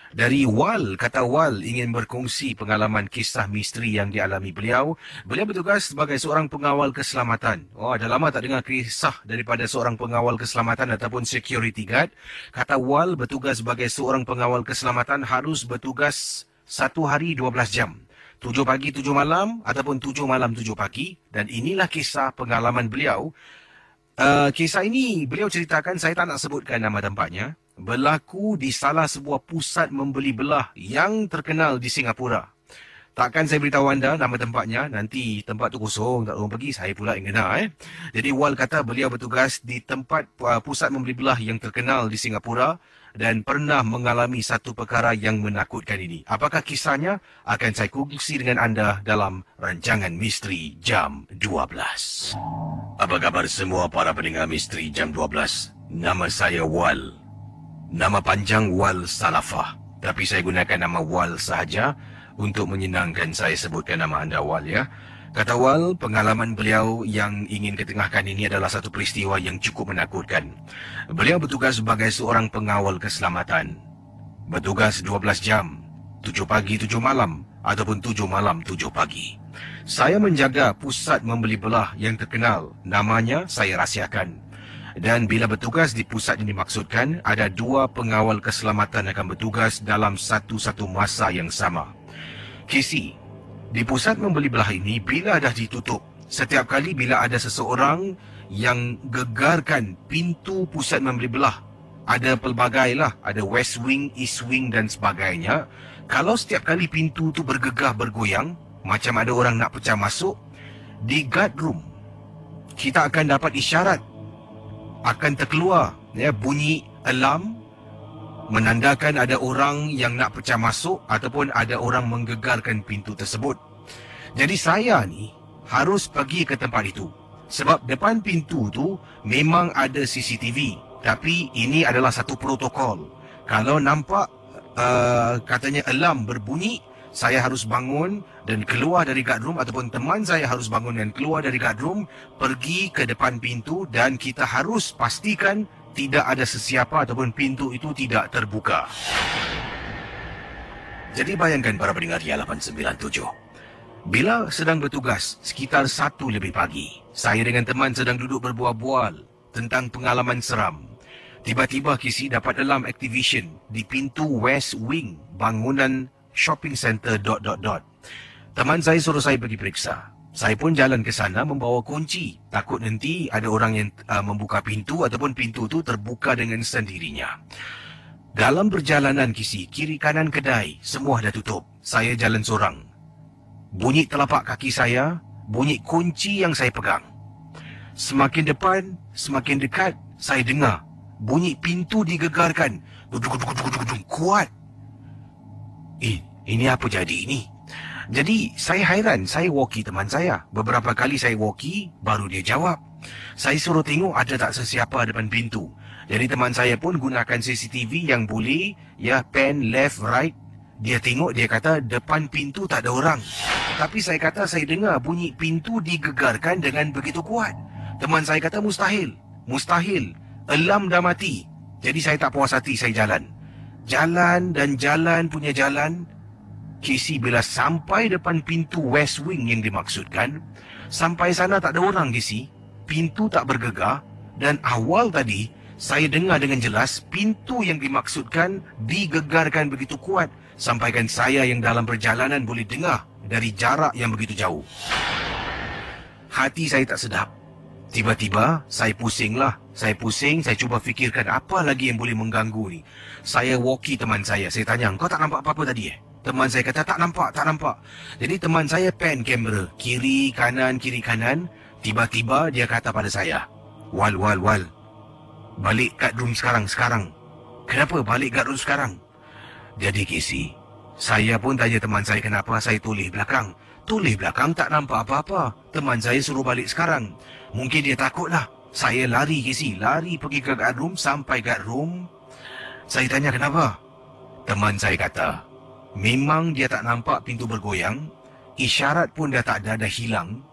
Dari Wal, kata Wal ingin berkongsi pengalaman kisah misteri yang dialami beliau. Beliau bertugas sebagai seorang pengawal keselamatan. Oh, dah lama tak dengar kisah daripada seorang pengawal keselamatan ataupun security guard. Kata Wal, bertugas sebagai seorang pengawal keselamatan harus bertugas 1 hari 12 jam. 7 pagi 7 malam ataupun 7 malam 7 pagi. Dan inilah kisah pengalaman beliau. Kisah ini beliau ceritakan, saya tak nak sebutkan nama tempatnya, berlaku di salah sebuah pusat membeli belah yang terkenal di Singapura. Takkan saya beritahu anda nama tempatnya, nanti tempat tu kosong, tak orang pergi, saya pula yang kena. Jadi Wal kata beliau bertugas di tempat pusat membeli belah yang terkenal di Singapura dan pernah mengalami satu perkara yang menakutkan ini. Apakah kisahnya? Akan saya kongsi dengan anda dalam rancangan Misteri Jam 12. Apa kabar semua para pendengar Misteri Jam 12? Nama saya Wal. Nama panjang Wal Salafah. Tapi saya gunakan nama Wal sahaja untuk menyenangkan saya sebutkan nama anda Wal ya. Kata Wal, pengalaman beliau yang ingin ketengahkan ini adalah satu peristiwa yang cukup menakutkan. Beliau bertugas sebagai seorang pengawal keselamatan. Bertugas 12 jam, 7 pagi 7 malam ataupun 7 malam 7 pagi. Saya menjaga pusat membeli belah yang terkenal. Namanya saya rahsiakan. Dan bila bertugas di pusat yang dimaksudkan, ada 2 pengawal keselamatan akan bertugas dalam satu masa yang sama. Kisi, di pusat membeli belah ini, bila dah ditutup, setiap kali bila ada seseorang yang gegarkan pintu pusat membeli belah, ada pelbagai lah, ada west wing, east wing dan sebagainya. Kalau setiap kali pintu tu bergegah bergoyang, macam ada orang nak pecah masuk, di guard room kita akan dapat isyarat, akan terkeluar ya, bunyi alarm menandakan ada orang yang nak pecah masuk ataupun ada orang menggegarkan pintu tersebut. Jadi saya ni harus pergi ke tempat itu, sebab depan pintu tu memang ada CCTV, tapi ini adalah satu protokol. Kalau nampak katanya alarm berbunyi, saya harus bangun dan keluar dari guard room, ataupun teman saya harus bangun dan keluar dari guard room, pergi ke depan pintu, dan kita harus pastikan tidak ada sesiapa ataupun pintu itu tidak terbuka. Jadi bayangkan para pendengar Ria 897. Bila sedang bertugas sekitar 1 lebih pagi, saya dengan teman sedang duduk berbual-bual tentang pengalaman seram. Tiba-tiba Kisi dapat alarm activation di pintu West Wing bangunan shopping center ... Teman saya suruh saya pergi periksa. Saya pun jalan ke sana membawa kunci. Takut nanti ada orang yang membuka pintu ataupun pintu tu terbuka dengan sendirinya. Dalam perjalanan Kisi, kiri kanan kedai semua dah tutup. Saya jalan seorang. Bunyi telapak kaki saya, bunyi kunci yang saya pegang. Semakin depan, semakin dekat, saya dengar bunyi pintu digegarkan. Kuat. Ini apa jadi ini? Jadi saya hairan, saya walkie teman saya. Beberapa kali saya walkie, baru dia jawab. Saya suruh tengok ada tak sesiapa depan pintu. Jadi teman saya pun gunakan CCTV yang boleh, ya, pan left right. Dia tengok, dia kata depan pintu tak ada orang. Tapi saya kata saya dengar bunyi pintu digegarkan dengan begitu kuat. Teman saya kata mustahil. Mustahil. Alarm dah mati. Jadi saya tak puas hati, saya jalan. Jalan dan jalan punya jalan. Kisi bila sampai depan pintu West Wing yang dimaksudkan, sampai sana tak ada orang Kisi. Pintu tak bergegar dan awal tadi saya dengar dengan jelas pintu yang dimaksudkan digegarkan begitu kuat. Sampaikan saya yang dalam perjalanan boleh dengar dari jarak yang begitu jauh. Hati saya tak sedap. Tiba-tiba saya pusinglah. Saya pusing, saya cuba fikirkan apa lagi yang boleh mengganggu ni. Saya walkie teman saya. Saya tanya, kau tak nampak apa-apa tadi Teman saya kata tak nampak, tak nampak. Jadi teman saya pan kamera. Kiri, kanan, kiri, kanan. Tiba-tiba dia kata pada saya, Wal. Balik kat room sekarang. Kenapa balik kat room sekarang? Jadi Kisi, saya pun tanya teman saya kenapa. Saya tulis belakang. Tulis belakang tak nampak apa-apa. Teman saya suruh balik sekarang. Mungkin dia takutlah. Saya lari Kisi, lari pergi ke guard room. Sampai guard room, saya tanya kenapa. Teman saya kata, memang dia tak nampak pintu bergoyang. Isyarat pun dah tak ada, dah hilang.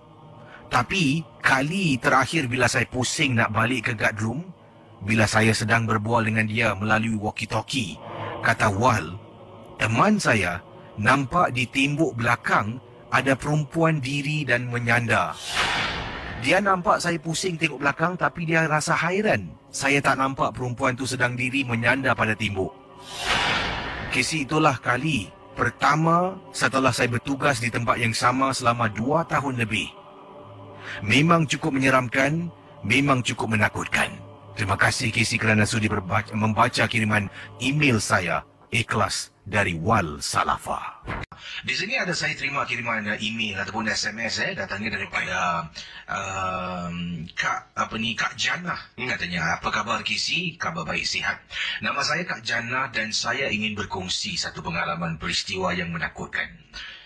Tapi kali terakhir bila saya pusing nak balik ke guard room, bila saya sedang berbual dengan dia melalui walkie-talkie, kata Wal, Teman saya nampak di tembok belakang ada perempuan diri dan menyandar. Dia nampak saya pusing tengok belakang tapi dia rasa hairan. Saya tak nampak perempuan tu sedang diri menyandar pada tembok. Kes itulah kali pertama setelah saya bertugas di tempat yang sama selama 2 tahun lebih. Memang cukup menyeramkan, memang cukup menakutkan. Terima kasih Casey kerana sudi membaca kiriman email saya. Ikhlas dari Wal Salafa. Di sini ada saya terima kiriman email ataupun SMS datangnya daripada Kak Jannah. Katanya, apa khabar Casey? Khabar baik, sihat. Nama saya Kak Jannah dan saya ingin berkongsi satu pengalaman peristiwa yang menakutkan.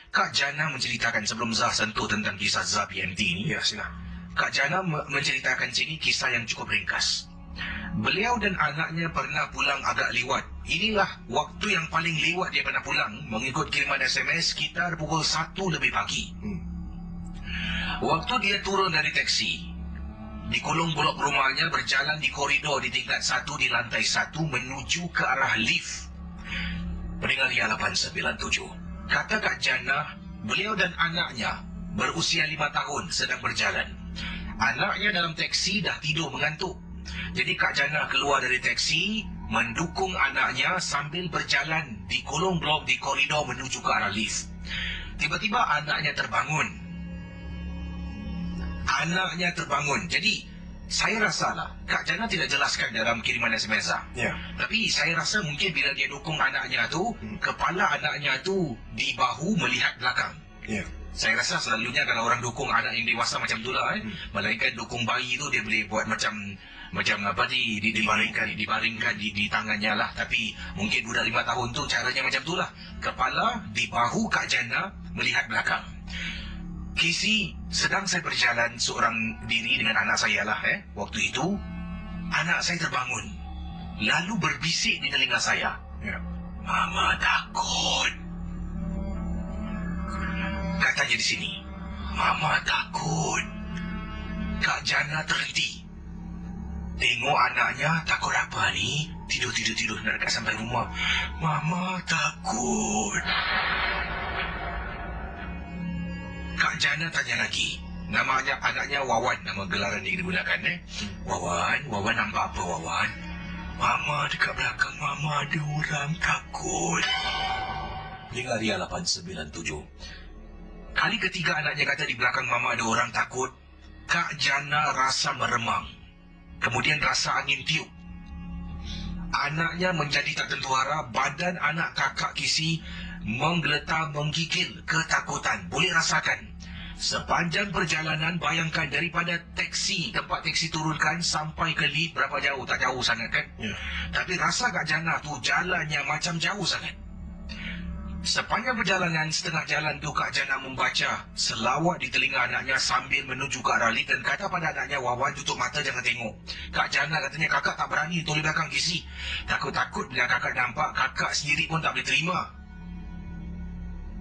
Kak Jannah menceritakan sebelum Zah sentuh tentang kisah Zah PMT ini. Ya, sila. Kak Jannah menceritakan sini kisah yang cukup ringkas. Beliau dan anaknya pernah pulang agak lewat. Inilah waktu yang paling lewat dia pernah pulang mengikut kiriman SMS sekitar pukul 1 lebih pagi. Waktu dia turun dari teksi, di kolong blok rumahnya berjalan di koridor di tingkat 1 di lantai 1 menuju ke arah lift. Pendengar Ria 897. Kata Kak Jannah, beliau dan anaknya berusia 5 tahun sedang berjalan. Anaknya dalam teksi dah tidur mengantuk. Jadi Kak Jannah keluar dari teksi, mendukung anaknya sambil berjalan di kolong blok di koridor menuju ke arah lift. Tiba-tiba anaknya terbangun. Jadi saya rasalah Kak Jannah tidak jelaskan dalam kiriman SMS. Ya. Tapi saya rasa mungkin bila dia dukung anaknya tu, kepala anaknya tu di bahu melihat belakang. Ya. Saya rasa selalunya kalau orang dukung anak yang dewasa macam tu lah, melainkan dukung bayi tu dia boleh buat macam apa dibaringkan di tangannya lah. Tapi mungkin budak 5 tahun tu caranya macam tu lah. Kepala di bahu Kak Jannah melihat belakang. Casey, sedang saya berjalan seorang diri dengan anak saya lah. Waktu itu anak saya terbangun lalu berbisik di telinga saya. Ya. Mama takut. Katanya di sini, Mama takut. Kak Jannah terhenti. Tengok anaknya, takut apa ni? Tidur nak dekat sampai rumah. Mama takut. Kak Jannah tanya lagi. Namanya anaknya Wawan, nama gelaran yang digunakan. Wawan nampak apa Wawan? Mama dekat belakang Mama ada orang takut. Dengar Ria 897. Kali ketiga anaknya kata di belakang Mama ada orang takut, Kak Jannah rasa meremang. Kemudian rasa angin tiup. Anaknya menjadi tak tentu arah, badan anak kakak Casey menggeletar, menggigil ketakutan. Boleh rasakan. Sepanjang perjalanan, bayangkan daripada teksi, tempat teksi turunkan sampai ke lift berapa jauh? Tak jauh sangat kan? Ya. Tapi rasa Kak Jannah tu jalannya macam jauh sangat. Sepanjang perjalanan, setengah jalan tu Kak Jannah membaca selawat di telinga anaknya sambil menuju ke arah lift dan kata pada anaknya, Wawan tutup mata jangan tengok. Kak Jannah katanya kakak tak berani toleh belakang Casey. Takut-takut bila kakak nampak, kakak sendiri pun tak boleh terima.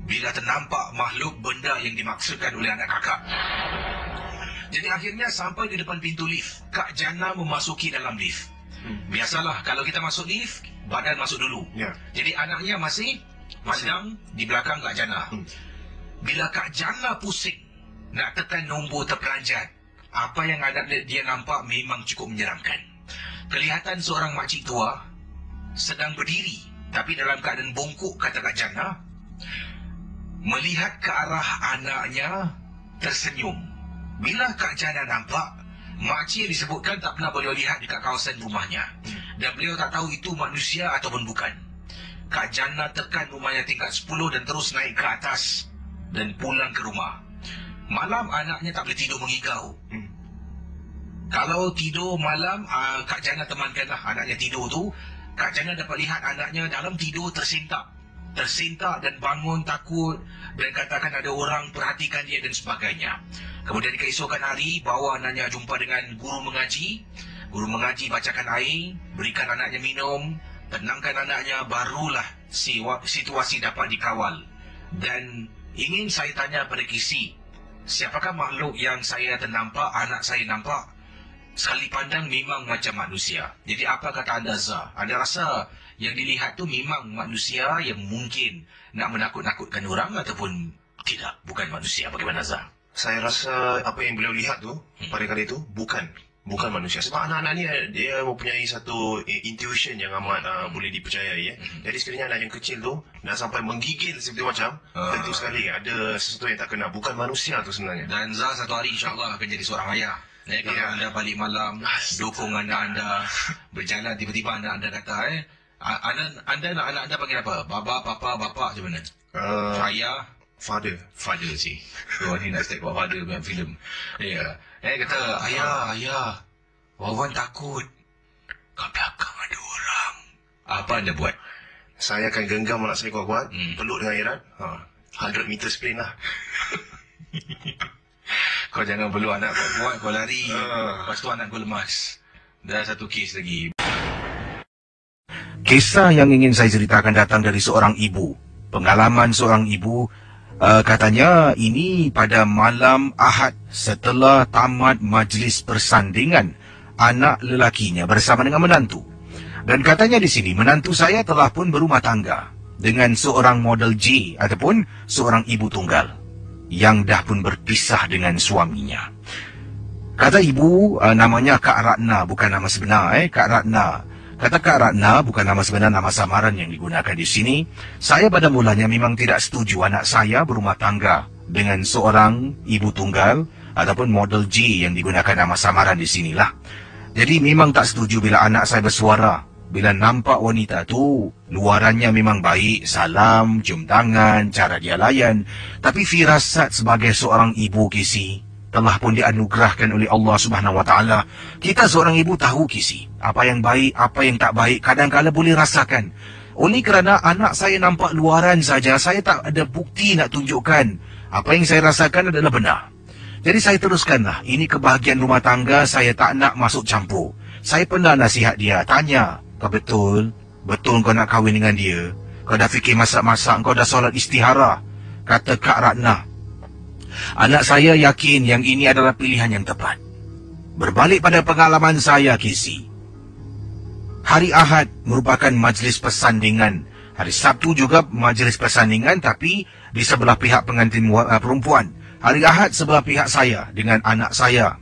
Bila ternampak makhluk benda yang dimaksudkan oleh anak kakak. Jadi akhirnya sampai di depan pintu lift. Kak Jannah memasuki dalam lift. Biasalah kalau kita masuk lift, badan masuk dulu. Ya. Jadi anaknya masih pandang di belakang Kak Jannah. Bila Kak Jannah pusing nak tekan nombor terperanjat, apa yang dia nampak memang cukup menyeramkan. Kelihatan seorang makcik tua sedang berdiri tapi dalam keadaan bongkok, kata Kak Jannah, melihat ke arah anaknya tersenyum. Bila Kak Jannah nampak, makcik disebutkan tak pernah beliau lihat dekat kawasan rumahnya. Dan beliau tak tahu itu manusia ataupun bukan. Kak Jannah tekan rumahnya tingkat 10 dan terus naik ke atas dan pulang ke rumah. Malam anaknya tak boleh tidur mengigau. Kalau tidur malam, Kak Jannah temankanlah anaknya tidur tu. Kak Jannah dapat lihat anaknya dalam tidur tersentak dan bangun takut dan katakan ada orang perhatikan dia dan sebagainya. Kemudian keesokan hari bawa anaknya jumpa dengan guru mengaji. Guru mengaji bacakan air, berikan anaknya minum, tenangkan anaknya, barulah situasi dapat dikawal. Dan ingin saya tanya pada Casey, siapakah makhluk yang saya ternampak, anak saya nampak? Sekali pandang memang macam manusia. Jadi apa kata anda, Zah? Anda rasa Yang dilihat tu memang manusia yang mungkin nak menakut-nakutkan orang ataupun tidak, bukan manusia. Bagaimana Zah? Saya rasa apa yang beliau lihat tu pada kali itu bukan manusia. Sebab anak-anak ni dia mempunyai satu intuition yang amat boleh dipercayai. Jadi sekiranya anak yang kecil tu nak sampai menggigil seperti macam, tentu sekali ada sesuatu yang tak kena. Bukan manusia tu sebenarnya. Dan Zah satu hari insyaAllah akan jadi seorang ayah. Kalau anda balik malam, dukung anak anda berjalan, tiba-tiba anak anda kata, anda nak anak anda panggil apa? Baba, papa, bapak macam mana? Ayah, Father sih. Oh, ni nak step buat father punya filem. Ya. Kata, ayah, Wawan takut. Kat belakang ada orang. Apa anda buat? Saya akan genggam anak saya kuat-kuat, peluk dengan erat. 100 meter sprint lah. Kau jangan peluk anak kau kuat, kau lari. Lepas tu anak kau lemas. Dah satu kes lagi. Kisah yang ingin saya ceritakan datang dari seorang ibu. Pengalaman seorang ibu, katanya ini pada malam Ahad setelah tamat majlis persandingan anak lelakinya bersama dengan menantu. Dan katanya di sini menantu saya telah pun berumah tangga dengan seorang model J ataupun seorang ibu tunggal yang dah pun berpisah dengan suaminya. Kata ibu, namanya Kak Ratna, bukan nama sebenar. Kak Ratna. Kata Kak Ratna, bukan nama sebenar, nama samaran yang digunakan di sini. Saya pada mulanya memang tidak setuju anak saya berumah tangga dengan seorang ibu tunggal ataupun model J yang digunakan nama samaran di sinilah. Jadi memang tak setuju bila anak saya bersuara. Bila nampak wanita tu, luarannya memang baik, salam, cium tangan, cara dia layan. Tapi firasat sebagai seorang ibu Kisi telah pun dianugerahkan oleh Allah Subhanahu Wa Taala. Kita seorang ibu tahu Kisi, apa yang baik, apa yang tak baik, kadang-kadang boleh rasakan. Oleh kerana anak saya nampak luaran saja, saya tak ada bukti nak tunjukkan apa yang saya rasakan adalah benar. Jadi saya teruskanlah, ini kebahagiaan rumah tangga, saya tak nak masuk campur. Saya pernah nasihat dia, tanya, kau betul kau nak kahwin dengan dia? Kau dah fikir masak-masak, kau dah solat istihara? Kata Kak Ratna, anak saya yakin yang ini adalah pilihan yang tepat. Berbalik pada pengalaman saya, Kisi, hari Ahad merupakan majlis persandingan. Hari Sabtu juga majlis persandingan, tapi di sebelah pihak pengantin perempuan. Hari Ahad sebelah pihak saya dengan anak saya.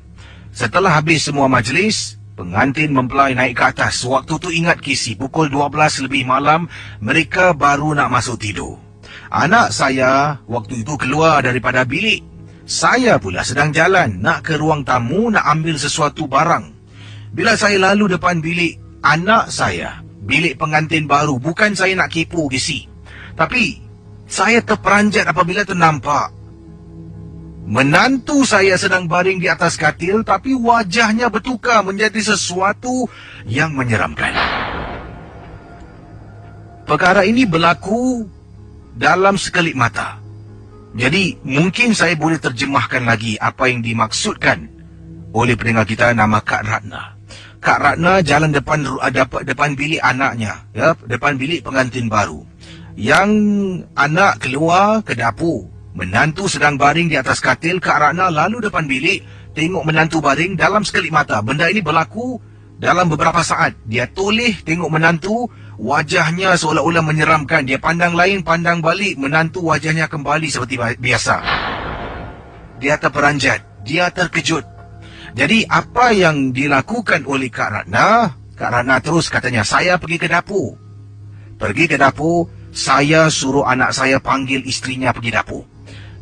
Setelah habis semua majlis, pengantin mempelai naik ke atas. Waktu tu ingat Kisi, pukul 12 lebih malam, mereka baru nak masuk tidur. Anak saya waktu itu keluar daripada bilik. Saya pula sedang jalan, nak ke ruang tamu, nak ambil sesuatu barang. Bila saya lalu depan bilik anak saya, bilik pengantin baru, bukan saya nak kepo Kisi, tapi saya terperanjat apabila ternampak menantu saya sedang baring di atas katil, tapi wajahnya bertukar menjadi sesuatu yang menyeramkan. Perkara ini berlaku dalam sekelip mata. Jadi mungkin saya boleh terjemahkan lagi apa yang dimaksudkan oleh pendengar kita nama Kak Ratna. Kak Ratna jalan depan bilik anaknya, depan bilik pengantin baru. Yang anak keluar ke dapur. Menantu sedang baring di atas katil. Kak Ratna lalu depan bilik, tengok menantu baring dalam sekelip mata. Benda ini berlaku dalam beberapa saat. Dia toleh tengok menantu, wajahnya seolah-olah menyeramkan. Dia pandang lain, pandang balik, menantu wajahnya kembali seperti biasa. Dia terperanjat, dia terkejut. Jadi apa yang dilakukan oleh Kak Ratna terus katanya, saya pergi ke dapur. Pergi ke dapur, saya suruh anak saya panggil istrinya pergi dapur.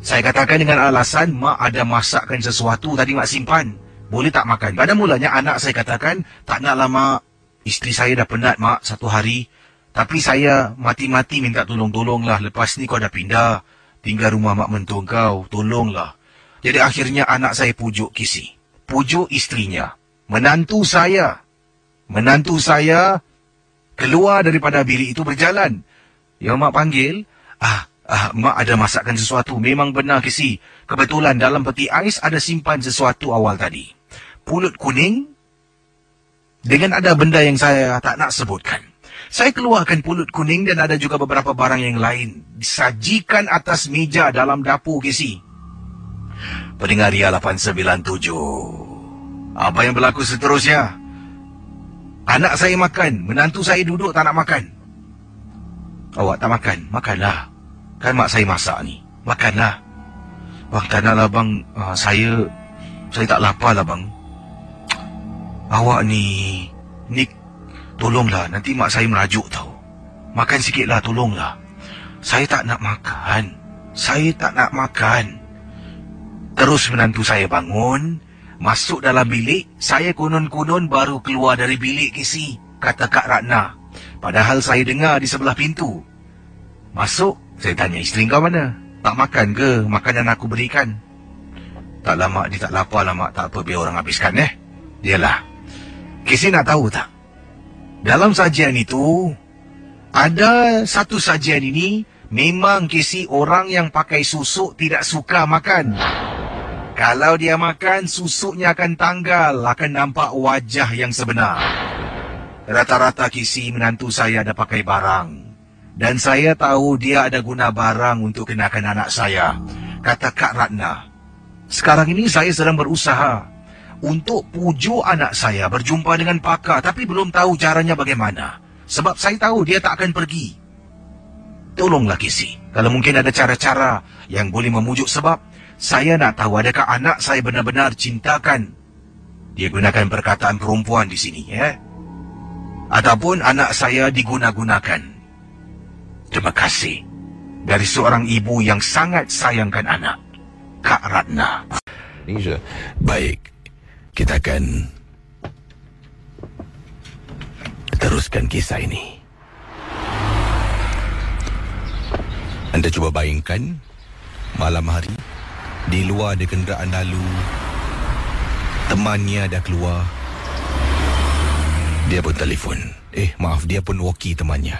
Saya katakan dengan alasan, mak ada masakkan sesuatu tadi mak simpan. Boleh tak makan? Pada mulanya anak saya katakan, tak naklah mak. Isteri saya dah penat mak satu hari. Tapi saya mati-mati minta tolong-tolonglah. Lepas ni kau dah pindah. Tinggal rumah mak mentua kau. Tolonglah. Jadi akhirnya anak saya pujuk Kisi. Pujuk istrinya. Menantu saya keluar daripada bilik itu berjalan. Yang mak panggil, mak ada masakkan sesuatu. Memang benar Kisi. Kebetulan dalam peti ais ada simpan sesuatu awal tadi. Pulut kuning dengan ada benda yang saya tak nak sebutkan. Saya keluarkan pulut kuning dan ada juga beberapa barang yang lain. Disajikan atas meja dalam dapur Kisi. Pendengar Ria 897. Apa yang berlaku seterusnya? Anak saya makan, menantu saya duduk tak nak makan. Awak tak makan? Makanlah. Kan mak saya masak ni. Makanlah. Bang, tak nak lah bang. Saya tak lapar lah bang. Awak ni, Nick, tolonglah. Nanti mak saya merajuk tau. Makan sikit lah, tolonglah. Saya tak nak makan. Saya tak nak makan. Terus menantu saya bangun, masuk dalam bilik. Saya konon-konon baru keluar dari bilik, Casey, kata Kak Ratna. Padahal saya dengar di sebelah pintu. Masuk, saya tanya, isteri kau mana? Tak makan ke makanan aku berikan? Tak lah mak, dia tak lapar lah mak. Tak apa, biar orang habiskan Yalah. Casey nak tahu tak? Dalam sajian itu, ada satu sajian ini, memang Casey orang yang pakai susuk tidak suka makan. Kalau dia makan, susuknya akan tanggal, akan nampak wajah yang sebenar. Rata-rata Casey menantu saya ada pakai barang. Dan saya tahu dia ada guna barang untuk kenakan anak saya, kata Kak Ratna. Sekarang ini saya sedang berusaha untuk pujuk anak saya berjumpa dengan pakar, tapi belum tahu caranya bagaimana. Sebab saya tahu dia tak akan pergi. Tolonglah Casey, kalau mungkin ada cara-cara yang boleh memujuk, sebab saya nak tahu adakah anak saya benar-benar cintakan. Dia gunakan perkataan perempuan di sini, ataupun anak saya diguna-gunakan. Terima kasih. Dari seorang ibu yang sangat sayangkan anak, Kak Ratna. Baik, kita akan teruskan kisah ini. Anda cuba bayangkan, malam hari, di luar ada kenderaan lalu, temannya dah keluar. Dia pun telefon. Maaf, dia pun walkie temannya.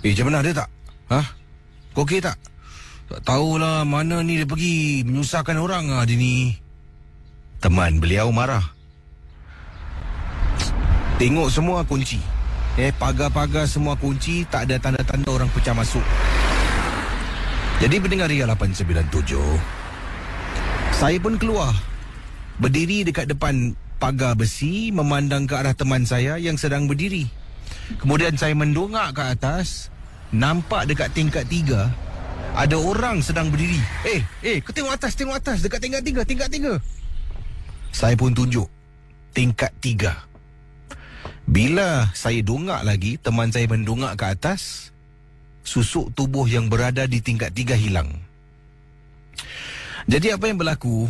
Macam mana dia tak? Kau okey tak? Tak tahulah mana ni dia pergi, menyusahkan orang dia ni. Teman beliau marah. Tengok semua kunci. Pagar-pagar semua kunci, tak ada tanda-tanda orang pecah masuk. Jadi pendengar Ria 897, saya pun keluar, berdiri dekat depan pagar besi, memandang ke arah teman saya yang sedang berdiri. Kemudian saya mendongak ke atas, nampak dekat tingkat 3 ada orang sedang berdiri. Kau tengok atas, dekat tingkat 3. Saya pun tunjuk tingkat 3. Bila saya dongak lagi, teman saya mendongak ke atas, susuk tubuh yang berada di tingkat 3 hilang. Jadi apa yang berlaku?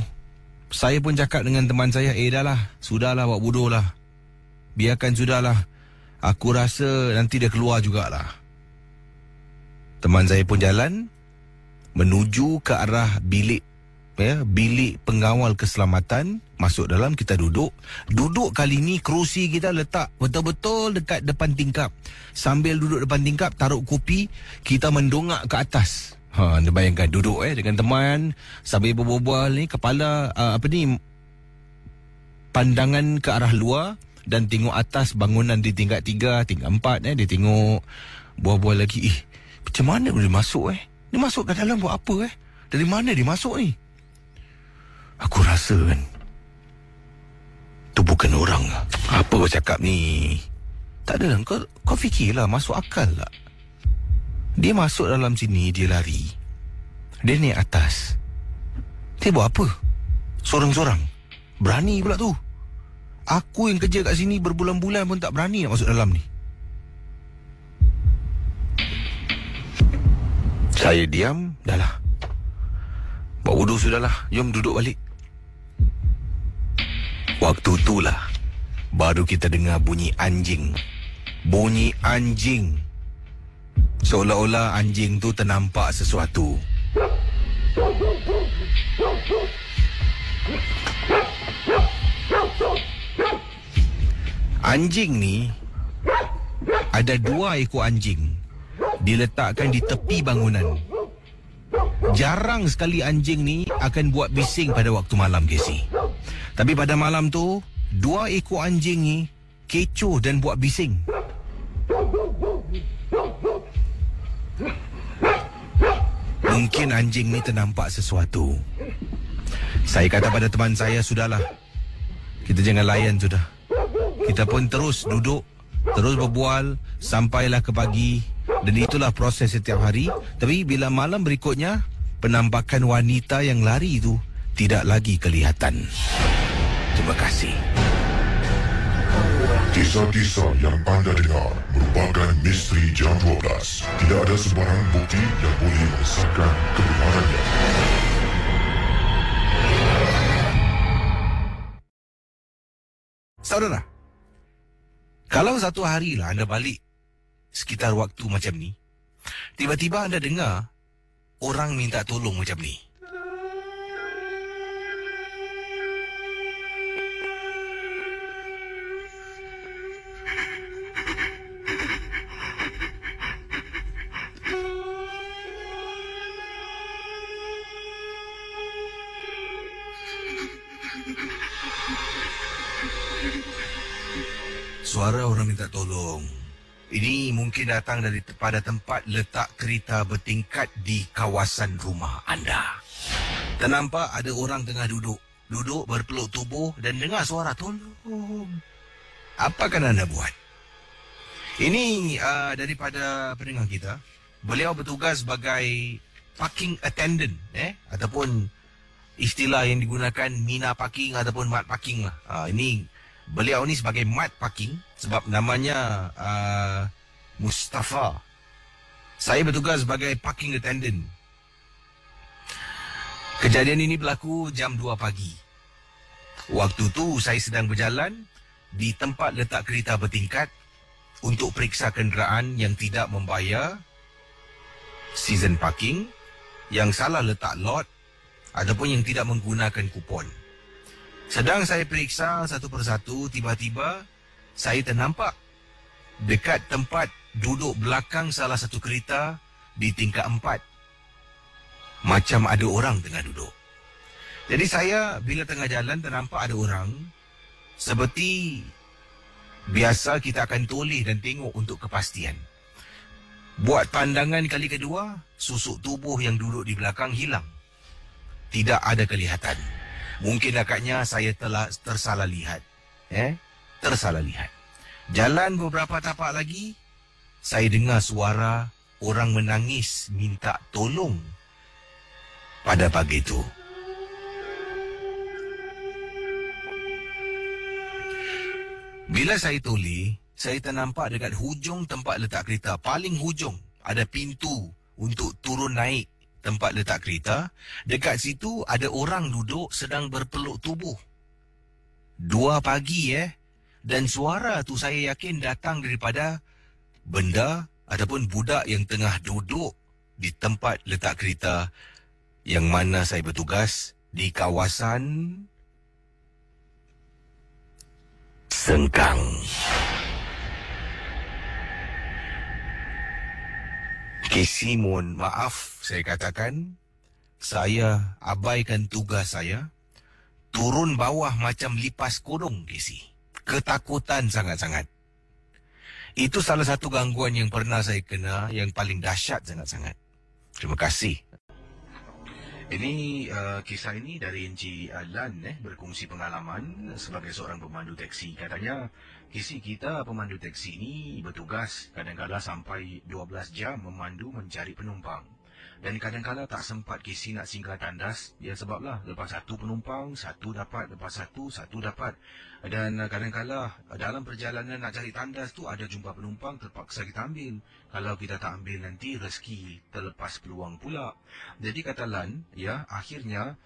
Saya pun cakap dengan teman saya, sudahlah buat bodoh lah. Biarkan sudahlah. Aku rasa nanti dia keluar jugalah. Teman saya pun jalan menuju ke arah bilik pengawal keselamatan. Masuk dalam, kita duduk. Duduk kali ni kerusi kita letak betul-betul dekat depan tingkap. Sambil duduk depan tingkap, taruh kopi, kita mendongak ke atas. Anda bayangkan duduk dengan teman sambil berbual ni, kepala pandangan ke arah luar dan tengok atas bangunan di tingkat 3, tingkat 4. Dia tengok, bual-bual lagi. Macam mana dia masuk Dia masuk ke dalam buat apa Dari mana dia masuk ni? Aku rasa tu bukan orang. Apa kau cakap ni? Tak adalah, kau fikirlah, masuk akal tak? Dia masuk dalam sini, dia lari, dia naik atas. Dia buat apa? Sorang-sorang. Berani pula tu. Aku yang kerja kat sini berbulan-bulan pun tak berani nak masuk dalam ni. Saya diam, dahlah. Buat wudu sudahlah, jom duduk balik. Waktu itulah baru kita dengar bunyi anjing. Bunyi anjing. Seolah-olah anjing tu ternampak sesuatu. Anjing ni, ada 2 ekor anjing diletakkan di tepi bangunan. Jarang sekali anjing ni akan buat bising pada waktu malam, Casey. Tapi pada malam tu, 2 ekor anjing ni kecoh dan buat bising. Mungkin anjing ni ternampak sesuatu. Saya kata pada teman saya, sudahlah, kita jangan layan sudah. Kita pun terus duduk, terus berbual, sampailah ke pagi. Dan itulah proses setiap hari. Tapi bila malam berikutnya, penampakan wanita yang lari itu tidak lagi kelihatan. Terima kasih. Kisah-kisah yang anda dengar merupakan misteri jam 12. Tidak ada sebarang bukti yang boleh mengesahkan kebenarannya. Saudara, kalau satu hari lah anda balik sekitar waktu macam ni, tiba-tiba anda dengar orang minta tolong macam ni. Suara orang minta tolong. Ini mungkin datang daripada tempat letak kereta bertingkat di kawasan rumah anda. Ternampak ada orang tengah duduk berpeluk tubuh dan dengar suara tolong. Apa akan anda buat? Ini daripada pendengar kita. Beliau bertugas sebagai parking attendant, ataupun istilah yang digunakan Mina Parking ataupun Mat Parking lah. Ini beliau ni sebagai mat parking sebab namanya Mustafa. Saya bertugas sebagai parking attendant. Kejadian ini berlaku jam 2 pagi. Waktu tu saya sedang berjalan di tempat letak kereta bertingkat untuk periksa kenderaan yang tidak membayar season parking, yang salah letak lot ataupun yang tidak menggunakan kupon. Sedang saya periksa satu persatu, tiba-tiba saya ternampak dekat tempat duduk belakang salah satu kereta di tingkat 4. Macam ada orang tengah duduk. Jadi saya bila tengah jalan ternampak ada orang, seperti biasa kita akan toleh dan tengok untuk kepastian. Buat pandangan kali kedua, susuk tubuh yang duduk di belakang hilang. Tidak ada kelihatan. Mungkin agaknya saya telah tersalah lihat. Tersalah lihat. Jalan beberapa tapak lagi, saya dengar suara orang menangis minta tolong pada pagi itu. Bila saya toleh, saya ternampak dekat hujung tempat letak kereta, paling hujung, ada pintu untuk turun naik tempat letak kereta. Dekat situ ada orang duduk sedang berpeluk tubuh. 2 pagi dan suara tu saya yakin datang daripada benda ataupun budak yang tengah duduk di tempat letak kereta yang mana saya bertugas di kawasan Sengkang. Casey, mohon maaf saya katakan, saya abaikan tugas saya, turun bawah macam lipas kodong, Casey. Ketakutan sangat-sangat. Itu salah satu gangguan yang pernah saya kena, yang paling dahsyat sangat-sangat. Terima kasih. Ini kisah ini dari Encik Lan berkongsi pengalaman sebagai seorang pemandu teksi. Katanya kita pemandu teksi ini bertugas kadang-kadang sampai 12 jam memandu mencari penumpang. Dan kadang-kadang tak sempat Casey nak singgah tandas. Ya sebablah lepas satu penumpang, satu dapat, lepas satu dapat. Dan kadang-kadang dalam perjalanan nak cari tandas tu ada jumpa penumpang, terpaksa kita ambil. Kalau kita tak ambil nanti rezeki terlepas peluang pula. Jadi kata Lan, akhirnya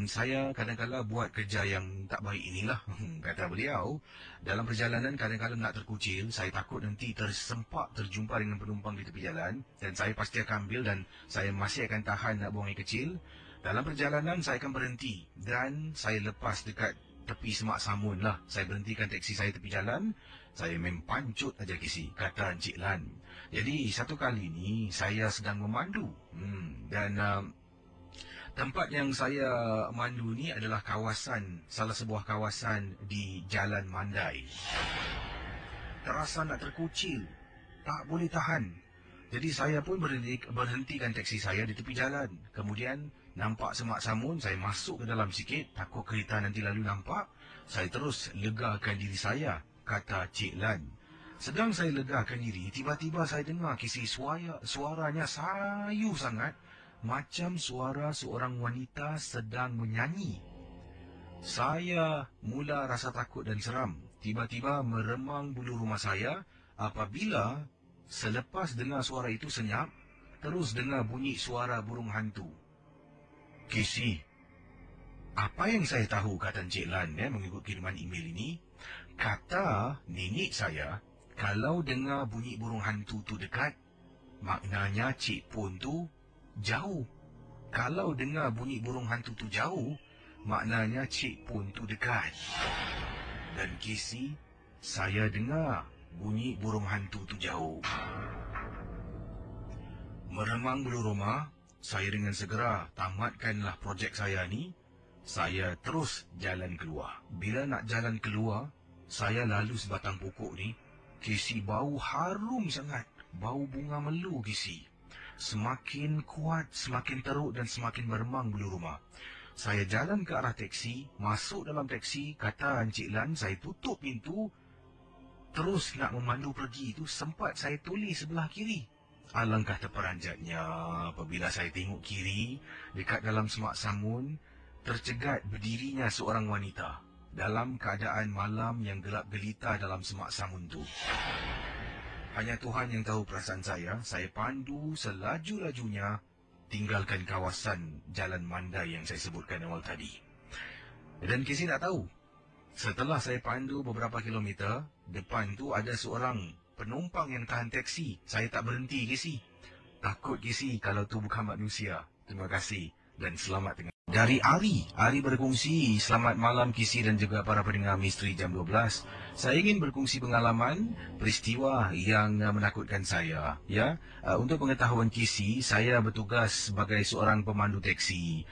saya kadang-kadang buat kerja yang tak baik inilah. Kata beliau, dalam perjalanan kadang-kadang nak terkucil, saya takut nanti tersempak terjumpa dengan penumpang di tepi jalan dan saya pasti akan ambil dan saya masih akan tahan nak buang air kecil. Dalam perjalanan saya akan berhenti dan saya lepas dekat tepi Semak Samun lah. Saya berhentikan teksi saya tepi jalan, saya mempancut aja Casey, kata Encik Lan. Jadi satu kali ni saya sedang memandu dan tempat yang saya mandu ni adalah salah sebuah kawasan di Jalan Mandai. Terasa nak terkucil, tak boleh tahan. Jadi saya pun berhentikan teksi saya di tepi jalan. Kemudian nampak Semak Samun, saya masuk ke dalam sikit, takut kereta nanti lalu nampak. Saya terus legakan diri saya, kata Cik Lan. Sedang saya ledakan diri, tiba-tiba saya dengar Kisi suaranya sayu sangat, macam suara seorang wanita sedang menyanyi. Saya mula rasa takut dan seram. Tiba-tiba meremang bulu rumah saya apabila selepas dengar suara itu senyap, terus dengar bunyi suara burung hantu. Kisi, apa yang saya tahu, kata Encik Lan mengikut kiriman email ini, kata nenek saya, kalau dengar bunyi burung hantu tu dekat, maknanya Cik Pon tu jauh. Kalau dengar bunyi burung hantu tu jauh, maknanya Cik Pon tu dekat. Dan Kisi, saya dengar bunyi burung hantu tu jauh. Meremang bulu rumah, saya dengan segera tamatkanlah projek saya ni. Saya terus jalan keluar. Bila nak jalan keluar, saya lalu sebatang pokok ni. Kisi, bau harum sangat. Bau bunga melu, Kisi. Semakin kuat, semakin teruk dan semakin meremang bulu rumah. Saya jalan ke arah teksi, masuk dalam teksi, kata Encik Lan, saya tutup pintu. Terus nak memandu pergi itu, sempat saya tulis sebelah kiri. Alangkah terperanjatnya apabila saya tengok kiri, dekat dalam semak samun, tercegat berdirinya seorang wanita dalam keadaan malam yang gelap gelita dalam semak samun tu. Hanya Tuhan yang tahu perasaan saya pandu selaju-lajunya tinggalkan kawasan Jalan Mandai yang saya sebutkan awal tadi. Dan Kisi nak tahu, setelah saya pandu beberapa kilometer, depan tu ada seorang penumpang yang tahan teksi. Saya tak berhenti, Kisi. Takut, Kisi, kalau tu bukan manusia. Terima kasih dan selamat tengah. Dari Ari berkongsi, selamat malam Kisi dan juga para pendengar Misteri Jam 12. Saya ingin berkongsi pengalaman peristiwa yang menakutkan saya. Untuk pengetahuan Kisi, saya bertugas sebagai seorang pemandu teksi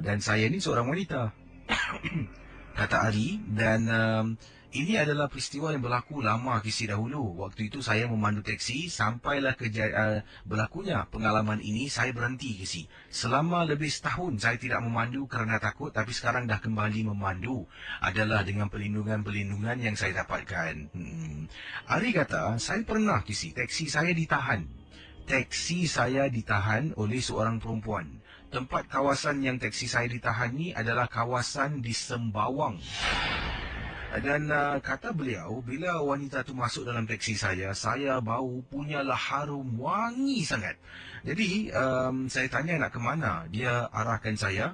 dan saya ni seorang wanita. Kata Ari, dan ini adalah peristiwa yang berlaku lama Kisi dahulu. Waktu itu saya memandu teksi, sampailah berlakunya pengalaman ini, saya berhenti Kisi. Selama lebih setahun saya tidak memandu kerana takut, tapi sekarang dah kembali memandu. Adalah dengan perlindungan-perlindungan yang saya dapatkan. Ari kata, saya pernah Kisi, teksi saya ditahan. Teksi saya ditahan oleh seorang perempuan. Tempat kawasan yang teksi saya ditahan ni adalah kawasan di Sembawang. Dan kata beliau, bila wanita tu masuk dalam teksi saya bau punyalah harum wangi sangat. Jadi saya tanya nak ke mana, dia arahkan saya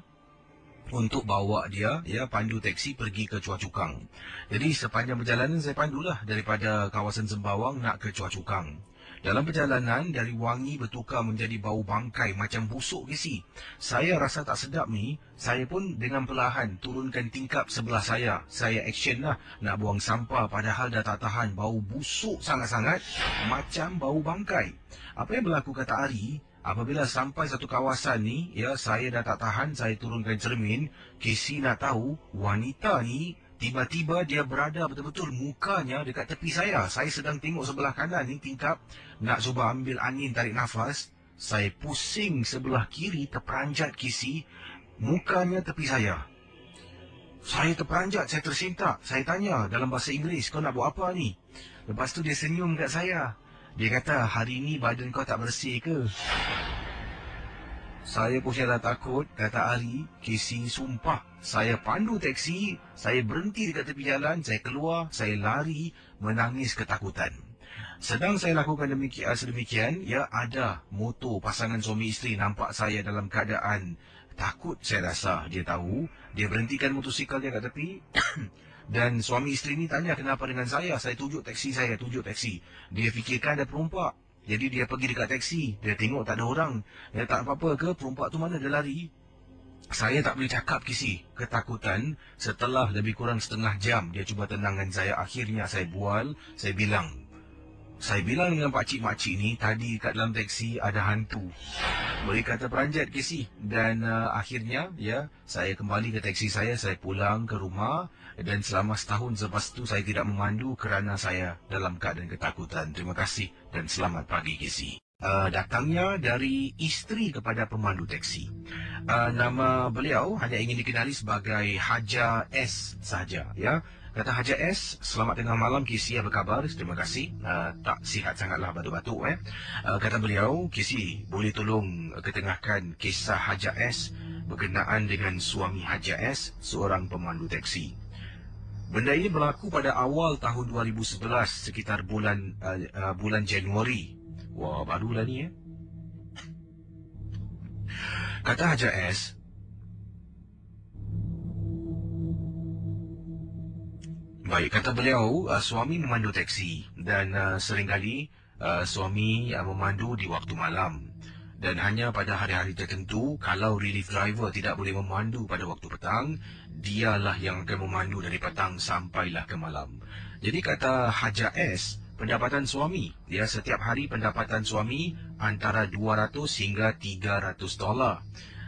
untuk bawa dia pandu teksi pergi ke Chua Chu Kang. Jadi sepanjang perjalanan saya pandulah daripada kawasan Sembawang nak ke Chua Chu Kang. Dalam perjalanan, dari wangi bertukar menjadi bau bangkai macam busuk Kisi. Saya rasa tak sedap ni, saya pun dengan perlahan turunkan tingkap sebelah saya. Saya action lah nak buang sampah padahal dah tak tahan, bau busuk sangat-sangat macam bau bangkai. Apa yang berlaku, kata Ari, apabila sampai satu kawasan ni, saya dah tak tahan, saya turunkan cermin. Kisi nak tahu, wanita ni tiba-tiba dia berada betul-betul mukanya dekat tepi saya. Saya sedang tengok sebelah kanan ni tingkap, nak cuba ambil angin tarik nafas. Saya pusing sebelah kiri, terperanjat Kisi, mukanya tepi saya. Saya terperanjat, saya tersentak. Saya tanya dalam bahasa Inggeris, kau nak buat apa ni? Lepas tu dia senyum kat saya. Dia kata, hari ni badan kau tak bersih ke? Saya pun dah takut, kata Ari. Kisi, sumpah, saya pandu teksi, saya berhenti dekat tepi jalan, saya keluar, saya lari, menangis ketakutan. Sedang saya lakukan sedemikian, ada motor pasangan suami isteri nampak saya dalam keadaan takut, saya rasa. Dia tahu, dia berhentikan motosikal dia kat tepi. Dan suami isteri ni tanya kenapa dengan saya tunjuk teksi. Dia fikirkan ada perompak. Jadi dia pergi dekat teksi, dia tengok tak ada orang. Dia tak apa-apa ke, perompak tu mana, dia lari. Saya tak boleh cakap Kisi, ketakutan. Setelah lebih kurang setengah jam, dia cuba tenangkan saya. Akhirnya saya bual, saya bilang dengan pakcik-makcik ni, tadi kat dalam teksi ada hantu. Mereka terperanjat Kisi. Dan akhirnya, saya kembali ke teksi saya pulang ke rumah. Dan selama setahun selepas itu saya tidak memandu kerana saya dalam keadaan ketakutan. Terima kasih dan selamat pagi Kisi. Datangnya dari isteri kepada pemandu teksi. Nama beliau hanya ingin dikenali sebagai Haja S saja. Kata Haji S, selamat tengah malam Kisi, apa khabar? Terima kasih. Tak sihat sangatlah, batuk-batuk. Kata beliau, Kisi, boleh tolong ketengahkan kisah Haji S berkenaan dengan suami Haji S, seorang pemandu teksi. Benda ini berlaku pada awal tahun 2011, sekitar bulan Januari. Wah, barulah ni. Kata Haji S, baik, kata beliau, suami memandu teksi dan seringkali suami memandu di waktu malam. Dan hanya pada hari-hari tertentu, kalau relief driver tidak boleh memandu pada waktu petang, dialah yang akan memandu dari petang sampailah ke malam. Jadi kata Haji S, pendapatan suami, setiap hari pendapatan suami antara 200 hingga 300 dolar.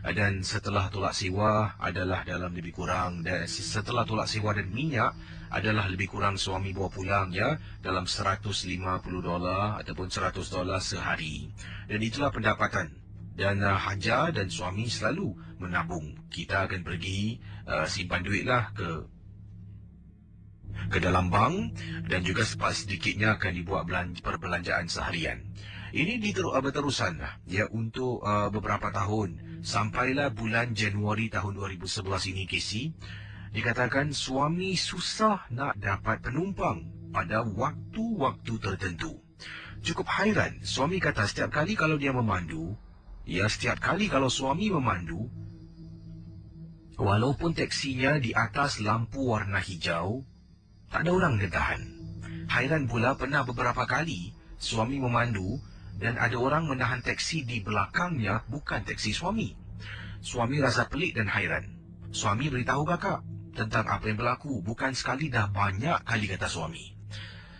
Dan setelah tolak sewa adalah dalam lebih kurang, dan setelah tolak sewa dan minyak adalah lebih kurang suami bawa pulang dalam 150 dolar ataupun 100 dolar sehari. Dan itulah pendapatan. Dan Haja dan suami selalu menabung. Kita akan pergi simpan duitlah ke dalam bank, dan juga sedikitnya akan dibuat perbelanjaan seharian. Ini berterusan untuk beberapa tahun, sampailah bulan Januari tahun 2011 ini, Casey. Dikatakan suami susah nak dapat penumpang pada waktu-waktu tertentu. Cukup hairan, suami kata setiap kali kalau dia memandu, setiap kali kalau suami memandu, walaupun teksinya di atas lampu warna hijau, tak ada orang yang tahan. Hairan pula pernah beberapa kali suami memandu dan ada orang menahan teksi di belakangnya, bukan teksi suami. Suami rasa pelik dan hairan. Suami beritahu kakak tentang apa yang berlaku. Bukan sekali, dah banyak kali, kata suami.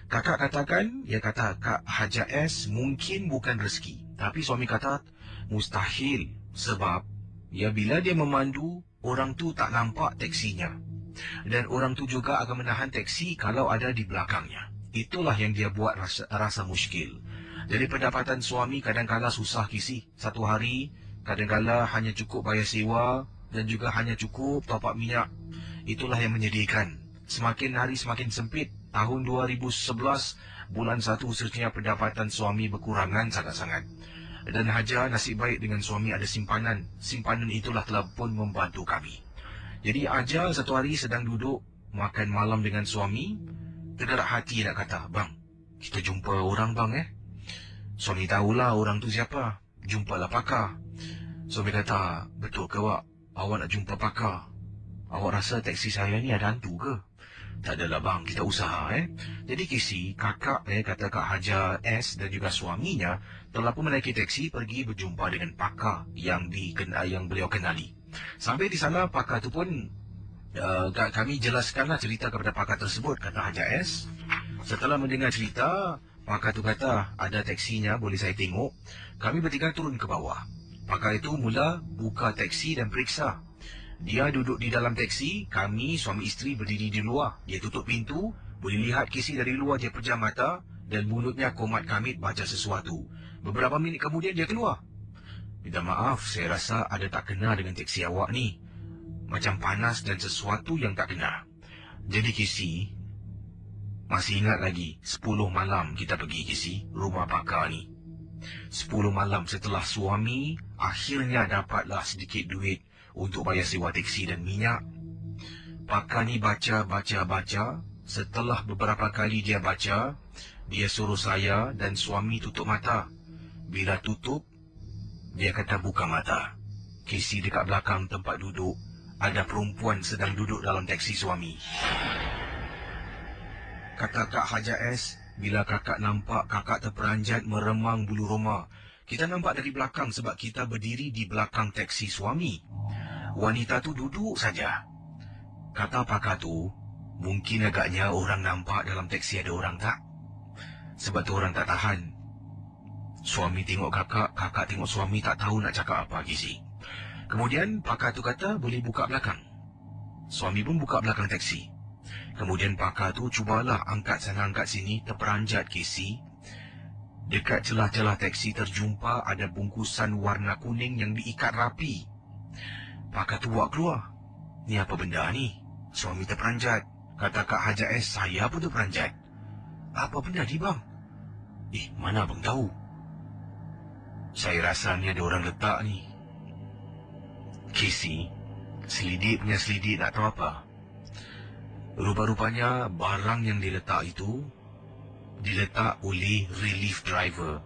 Kakak katakan, kata Kak Haji S, mungkin bukan rezeki. Tapi suami kata mustahil, sebab bila dia memandu, orang tu tak nampak teksinya. Dan orang tu juga akan menahan teksi kalau ada di belakangnya. Itulah yang dia buat rasa muskil. Jadi pendapatan suami kadang-kala susah, Kisi. Satu hari kadang-kala hanya cukup bayar sewa dan juga hanya cukup top up minyak. Itulah yang menyedihkan. Semakin hari semakin sempit. Tahun 2011 bulan 1 seterusnya pendapatan suami berkurangan sangat-sangat. Dan Haja nasib baik dengan suami ada simpanan. Simpanan itulah telah pun membantu kami. Jadi Haja satu hari sedang duduk makan malam dengan suami, tergerak hati nak kata, bang, kita jumpa orang bang. Suami tahulah orang tu siapa. Jumpalah pakar. Suami kata, betul ke awak? Awak nak jumpa pakar? Awak rasa teksi saya ni ada hantu ke? Tak adalah bang, kita usaha. Jadi Kisi, kakak kata Kak Haja S dan juga suaminya telah pun menaiki teksi pergi berjumpa dengan pakar yang beliau kenali. Sampai di sana pakar tu pun kami jelaskanlah cerita kepada pakar tersebut, kata Haja S. Setelah mendengar cerita, pakar tu kata ada teksinya, boleh saya tengok? Kami bertiga turun ke bawah. Pakar itu mula buka teksi dan periksa. Dia duduk di dalam teksi, kami suami isteri berdiri di luar. Dia tutup pintu, boleh lihat Kisi dari luar dia pejam mata dan mulutnya komat kamit baca sesuatu. Beberapa minit kemudian dia keluar. Minta maaf, saya rasa ada tak kena dengan teksi awak ni. Macam panas dan sesuatu yang tak kena. Jadi Kisi, masih ingat lagi 10 malam kita pergi Kisi, rumah pakar ni. 10 malam setelah suami akhirnya dapatlah sedikit duit untuk bayar sewa teksi dan minyak. Pakar ni baca. Setelah beberapa kali dia baca, dia suruh saya dan suami tutup mata. Bila tutup, dia kata buka mata. Kisi dekat belakang tempat duduk, ada perempuan sedang duduk dalam teksi suami. Kata Kak Haja S, bila kakak nampak kakak terperanjat meremang bulu roma. Kita nampak dari belakang sebab kita berdiri di belakang teksi suami. Wanita tu duduk saja. Kata pakar tu, mungkin agaknya orang nampak dalam teksi ada orang tak? Sebab tu orang tak tahan. Suami tengok kakak, kakak tengok suami, tak tahu nak cakap apa, Kisi. Kemudian pakar tu kata boleh buka belakang. Suami pun buka belakang teksi. Kemudian pakar tu cubalah angkat sana angkat sini, terperanjat, Kisi. Dekat celah-celah teksi terjumpa ada bungkusan warna kuning yang diikat rapi. Pakar tu buat keluar. Ni apa benda ni? Suami terperanjat. Kata Kak Haja S, saya pun terperanjat. Apa benda ni bang? Mana abang tahu? Saya rasa ni ada orang letak ni. Casey, selidik punya selidik nak tahu apa? Rupa-rupanya barang yang diletak itu diletak oleh relief driver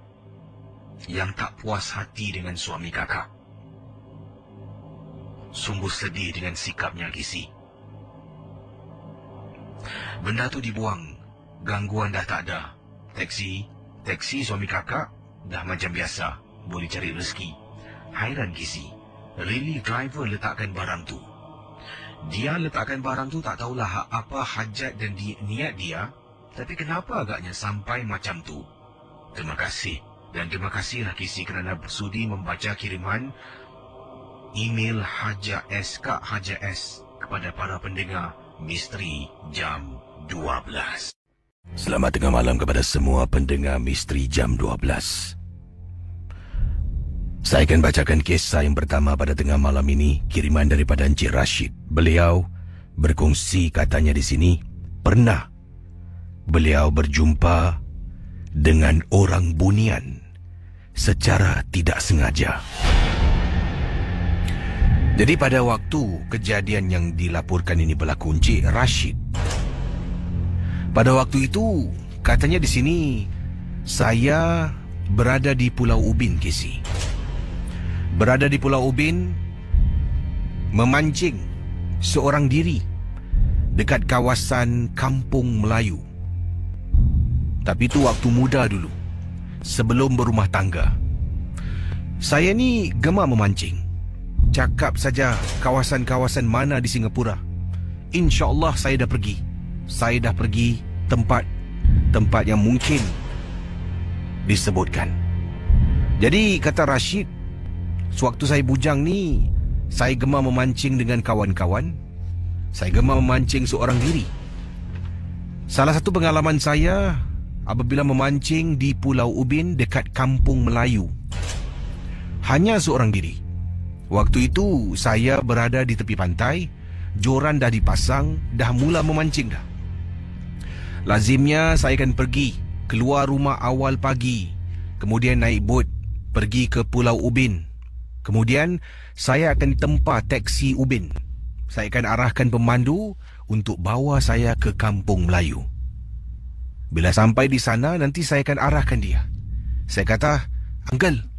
yang tak puas hati dengan suami kakak. Sungguh sedih dengan sikapnya Casey. Benda tu dibuang, gangguan dah tak ada. Taksi suami kakak dah macam biasa, boleh cari rezeki. Hairan Casey, relief driver letakkan barang tu. Dia letakkan barang tu tak tahulah apa hajat dan niat dia, tapi kenapa agaknya sampai macam tu. Terima kasih. Dan terima kasihlah Casey kerana bersudi membaca kiriman email Haja S, Kak Haja S kepada para pendengar Misteri Jam 12. Selamat tengah malam kepada semua pendengar Misteri Jam 12. Saya akan bacakan kisah yang pertama pada tengah malam ini, kiriman daripada Encik Rashid. Beliau berkongsi katanya di sini, pernah beliau berjumpa dengan orang bunian secara tidak sengaja. Jadi pada waktu kejadian yang dilaporkan ini berlaku, Encik Rashid, pada waktu itu katanya di sini saya berada di Pulau Ubin, Casey. Berada di Pulau Ubin, memancing seorang diri dekat kawasan Kampung Melayu. Tapi itu waktu muda dulu, sebelum berumah tangga. Saya ni gemar memancing. Cakap saja kawasan-kawasan mana di Singapura, InsyaAllah saya dah pergi. Saya dah pergi tempat yang mungkin disebutkan. Jadi kata Rashid, sewaktu saya bujang ni, saya gemar memancing dengan kawan-kawan. Saya gemar memancing seorang diri. Salah satu pengalaman saya apabila memancing di Pulau Ubin dekat Kampung Melayu, hanya seorang diri. Waktu itu saya berada di tepi pantai, joran dah dipasang, dah mula memancing dah. Lazimnya saya akan pergi keluar rumah awal pagi, kemudian naik bot pergi ke Pulau Ubin. Kemudian saya akan tempa taksi Ubin. Saya akan arahkan pemandu untuk bawa saya ke Kampung Melayu. Bila sampai di sana, nanti saya akan arahkan dia. Saya kata, "Uncle,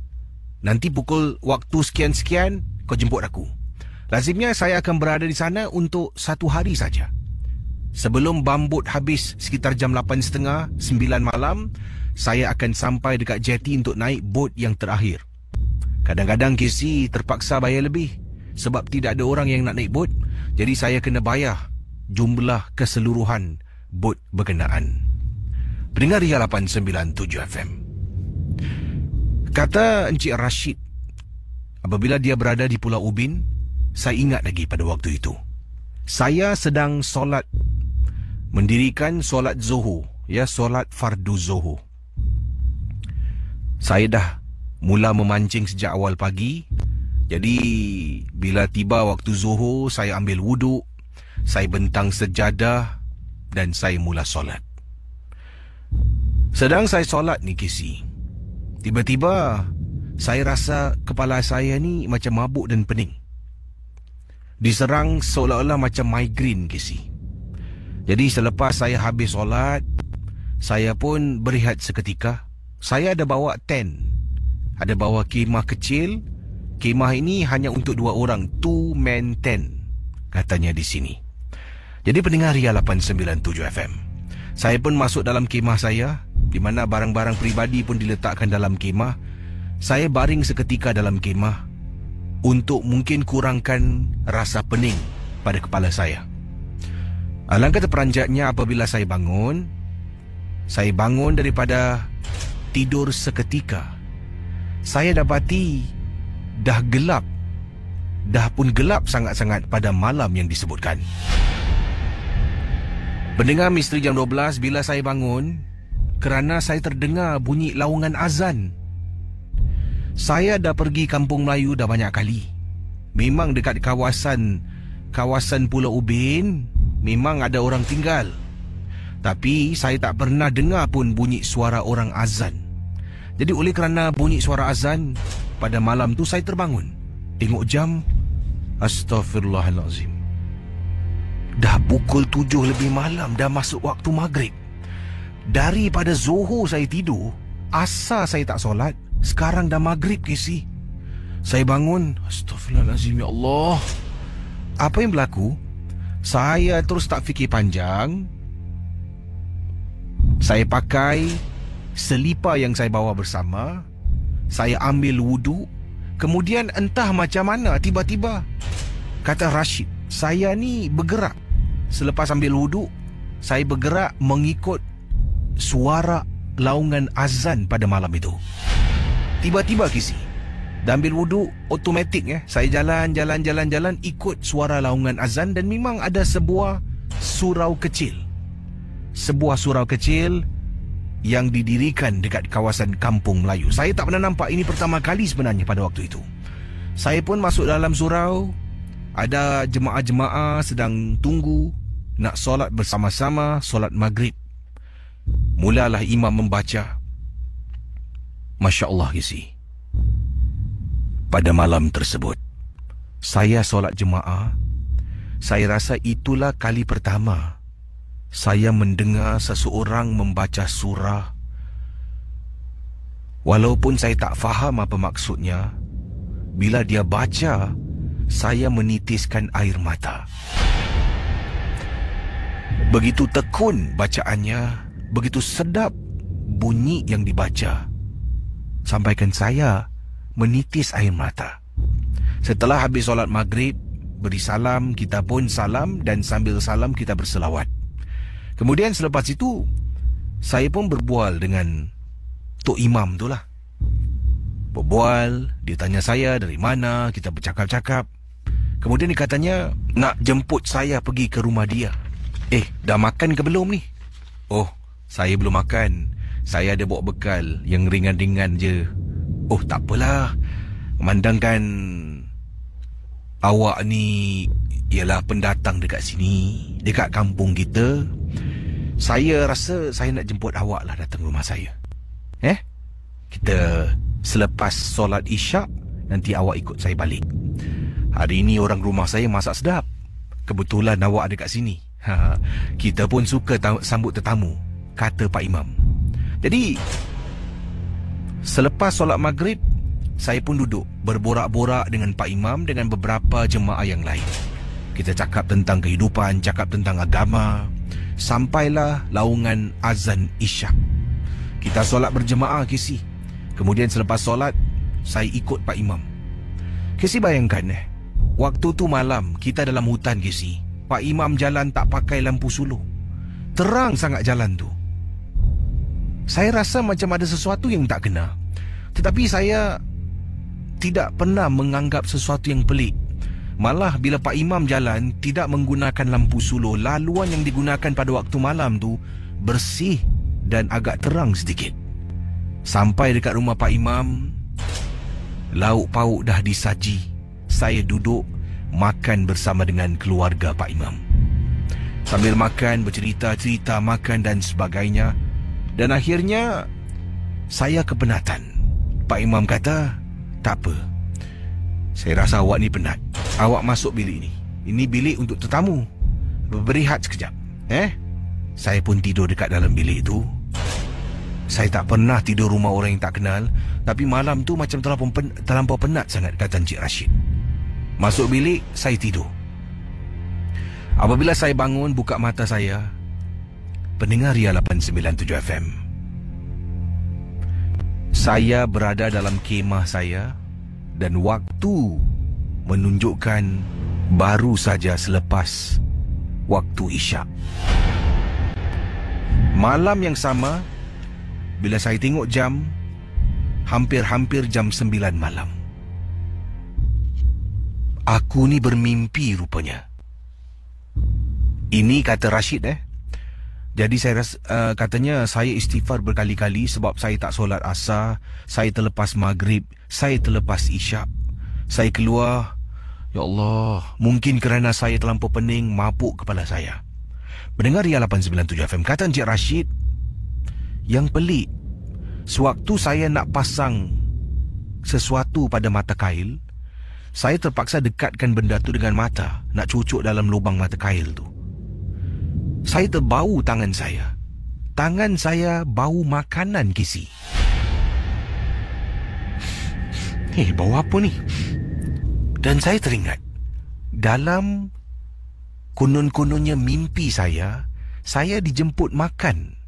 nanti pukul waktu sekian-sekian kau jemput aku." Lazimnya saya akan berada di sana untuk 1 hari saja. Sebelum bambut habis sekitar jam 8.30, 9 malam, saya akan sampai dekat jeti untuk naik bot yang terakhir. Kadang-kadang Casey terpaksa bayar lebih sebab tidak ada orang yang nak naik bot. Jadi saya kena bayar jumlah keseluruhan bot berkenaan. Pendengar Ria 897 FM. Kata Encik Rashid, apabila dia berada di Pulau Ubin, saya ingat lagi pada waktu itu, saya sedang solat, mendirikan solat Zuhur, solat fardu Zuhur. Saya dah mula memancing sejak awal pagi. Jadi bila tiba waktu Zuhur, saya ambil wuduk, saya bentang sejadah dan saya mula solat. Sedang saya solat ni Casey, tiba-tiba saya rasa kepala saya ni macam mabuk dan pening. Diserang seolah-olah macam migraine, Casey. Jadi selepas saya habis solat, saya pun berehat seketika. Saya ada bawa tent, ada bawa kemah kecil. Kemah ini hanya untuk 2 orang, 2-man tent, katanya di sini. Jadi pendengar Ria 897 FM, saya pun masuk dalam kemah saya, di mana barang-barang peribadi pun diletakkan dalam kemah. Saya baring seketika dalam kemah untuk mungkin kurangkan rasa pening pada kepala saya. Alangkah terperanjatnya apabila saya bangun daripada tidur seketika. Saya dapati dah gelap. Dah pun gelap sangat-sangat pada malam yang disebutkan. Pendengar Misteri Jam 12, bila saya bangun, kerana saya terdengar bunyi laungan azan. Saya dah pergi Kampung Melayu dah banyak kali. Memang dekat kawasan Pulau Ubin, memang ada orang tinggal. Tapi saya tak pernah dengar pun bunyi suara orang azan. Jadi oleh kerana bunyi suara azan, pada malam tu saya terbangun. Tengok jam, astaghfirullahalazim. Dah pukul 7 lebih malam, dah masuk waktu maghrib. Daripada Zohor saya tidur, asar saya tak solat, sekarang dah maghrib Casey. Saya bangun, astaghfirullahalazim, ya Allah. Apa yang berlaku? Saya terus tak fikir panjang. Saya pakai selipar yang saya bawa bersama. Saya ambil wuduk. Kemudian entah macam mana tiba-tiba kata Rashid, saya ni bergerak. Selepas ambil wuduk, saya bergerak mengikut suara laungan azan pada malam itu. Tiba-tiba Kisi, dah ambil wuduk, automatik saya jalan ikut suara laungan azan. Dan memang ada sebuah surau kecil. Sebuah surau kecil yang didirikan dekat kawasan Kampung Melayu. Saya tak pernah nampak, ini pertama kali sebenarnya pada waktu itu. Saya pun masuk dalam surau. Ada jemaah-jemaah sedang tunggu nak solat bersama-sama, solat maghrib. Mulalah imam membaca. Masya Allah Kisi, pada malam tersebut saya solat jemaah. Saya rasa itulah kali pertama saya mendengar seseorang membaca surah. Walaupun saya tak faham apa maksudnya, bila dia baca, saya menitiskan air mata. Begitu tekun bacaannya, begitu sedap bunyi yang dibaca, sampaikan saya menitis air mata. Setelah habis solat maghrib, beri salam, kita pun salam, dan sambil salam kita berselawat. Kemudian selepas itu, saya pun berbual dengan Tok Imam tu lah. Berbual, dia tanya saya dari mana, kita bercakap-cakap. Kemudian dia katanya nak jemput saya pergi ke rumah dia. Dah makan ke belum ni? Oh, saya belum makan. Saya ada bawa bekal yang ringan-ringan je. Oh, tak apalah. Memandangkan awak ni ialah pendatang dekat sini, dekat kampung kita, saya rasa saya nak jemput awak lah datang rumah saya. Kita selepas solat isyak, nanti awak ikut saya balik. Hari ini orang rumah saya masak sedap. Kebetulan awak ada kat sini. Kita pun suka sambut tetamu, kata Pak Imam. Jadi selepas solat maghrib, saya pun duduk berborak-borak dengan Pak Imam, dengan beberapa jemaah yang lain. Kita cakap tentang kehidupan, cakap tentang agama. Sampailah laungan azan isyak. Kita solat berjemaah Kisi. Kemudian selepas solat, saya ikut Pak Imam. Kisi bayangkan waktu tu malam, kita dalam hutan Kisi. Pak Imam jalan tak pakai lampu suluh. Terang sangat jalan tu. Saya rasa macam ada sesuatu yang tak kena. Tetapi saya tidak pernah menganggap sesuatu yang pelik. Malah bila Pak Imam jalan tidak menggunakan lampu suluh, laluan yang digunakan pada waktu malam tu bersih dan agak terang sedikit. Sampai dekat rumah Pak Imam, lauk pauk dah disaji. Saya duduk makan bersama dengan keluarga Pak Imam. Sambil makan, bercerita-cerita, makan dan sebagainya. Dan akhirnya saya kepenatan. Pak Imam kata, tak apa, saya rasa awak ni penat. Awak masuk bilik ni. Ini bilik untuk tetamu. Berehat sekejap. Saya pun tidur dekat dalam bilik tu. Saya tak pernah tidur rumah orang yang tak kenal. Tapi malam tu macam terlampau penat sangat, kata Encik Rashid. Masuk bilik, saya tidur. Apabila saya bangun, buka mata saya, pendengar Ria 897 FM, saya berada dalam kemah saya. Dan waktu menunjukkan baru saja selepas waktu isyak. Malam yang sama, bila saya tengok jam, hampir-hampir jam 9 malam. Aku ni bermimpi rupanya. Ini kata Rashid Jadi saya katanya saya istighfar berkali-kali sebab saya tak solat asar, saya terlepas maghrib, saya terlepas isyak. Saya keluar, ya Allah, mungkin kerana saya terlampau pening, mabuk kepala saya. Pendengar Ria 897 FM, kata Encik Rashid, yang pelik, sewaktu saya nak pasang sesuatu pada mata kail, saya terpaksa dekatkan benda tu dengan mata, nak cucuk dalam lubang mata kail tu. Saya terbau tangan saya. Tangan saya bau makanan, Kisi. Bau apa ni? Dan saya teringat, dalam konon-kononnya mimpi saya dijemput makan.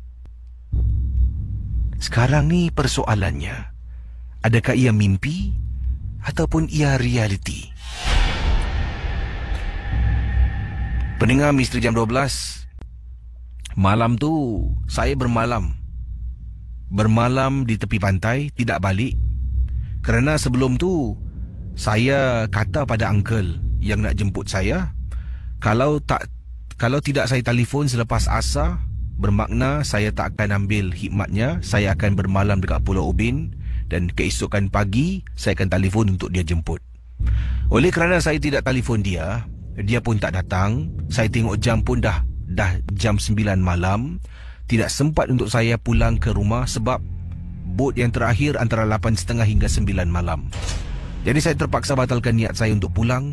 Sekarang ni persoalannya, adakah ia mimpi ataupun ia realiti? Pendengar Misteri Jam 12, malam tu saya bermalam di tepi pantai, tidak balik. Kerana sebelum tu saya kata pada uncle yang nak jemput saya, kalau tidak saya telefon selepas asar, bermakna saya tak akan ambil khidmatnya. Saya akan bermalam dekat Pulau Ubin dan keesokan pagi saya akan telefon untuk dia jemput. Oleh kerana saya tidak telefon dia pun tak datang. Saya tengok jam pun dah jam 9 malam. Tidak sempat untuk saya pulang ke rumah sebab bot yang terakhir antara 8.30 hingga 9 malam. Jadi saya terpaksa batalkan niat saya untuk pulang.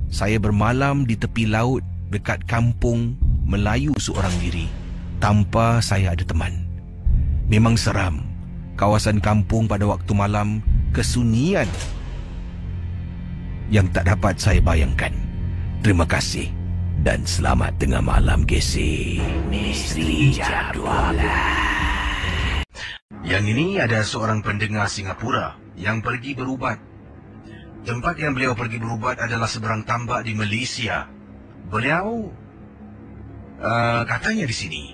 Saya bermalam di tepi laut dekat kampung Melayu seorang diri, tanpa saya ada teman. Memang seram kawasan kampung pada waktu malam, kesunyian yang tak dapat saya bayangkan. Terima kasih dan selamat tengah malam, Gesi. Misteri Jam 12. Yang ini ada seorang pendengar Singapura yang pergi berubat. Tempat yang beliau pergi berubat adalah seberang tambak di Malaysia. Beliau katanya di sini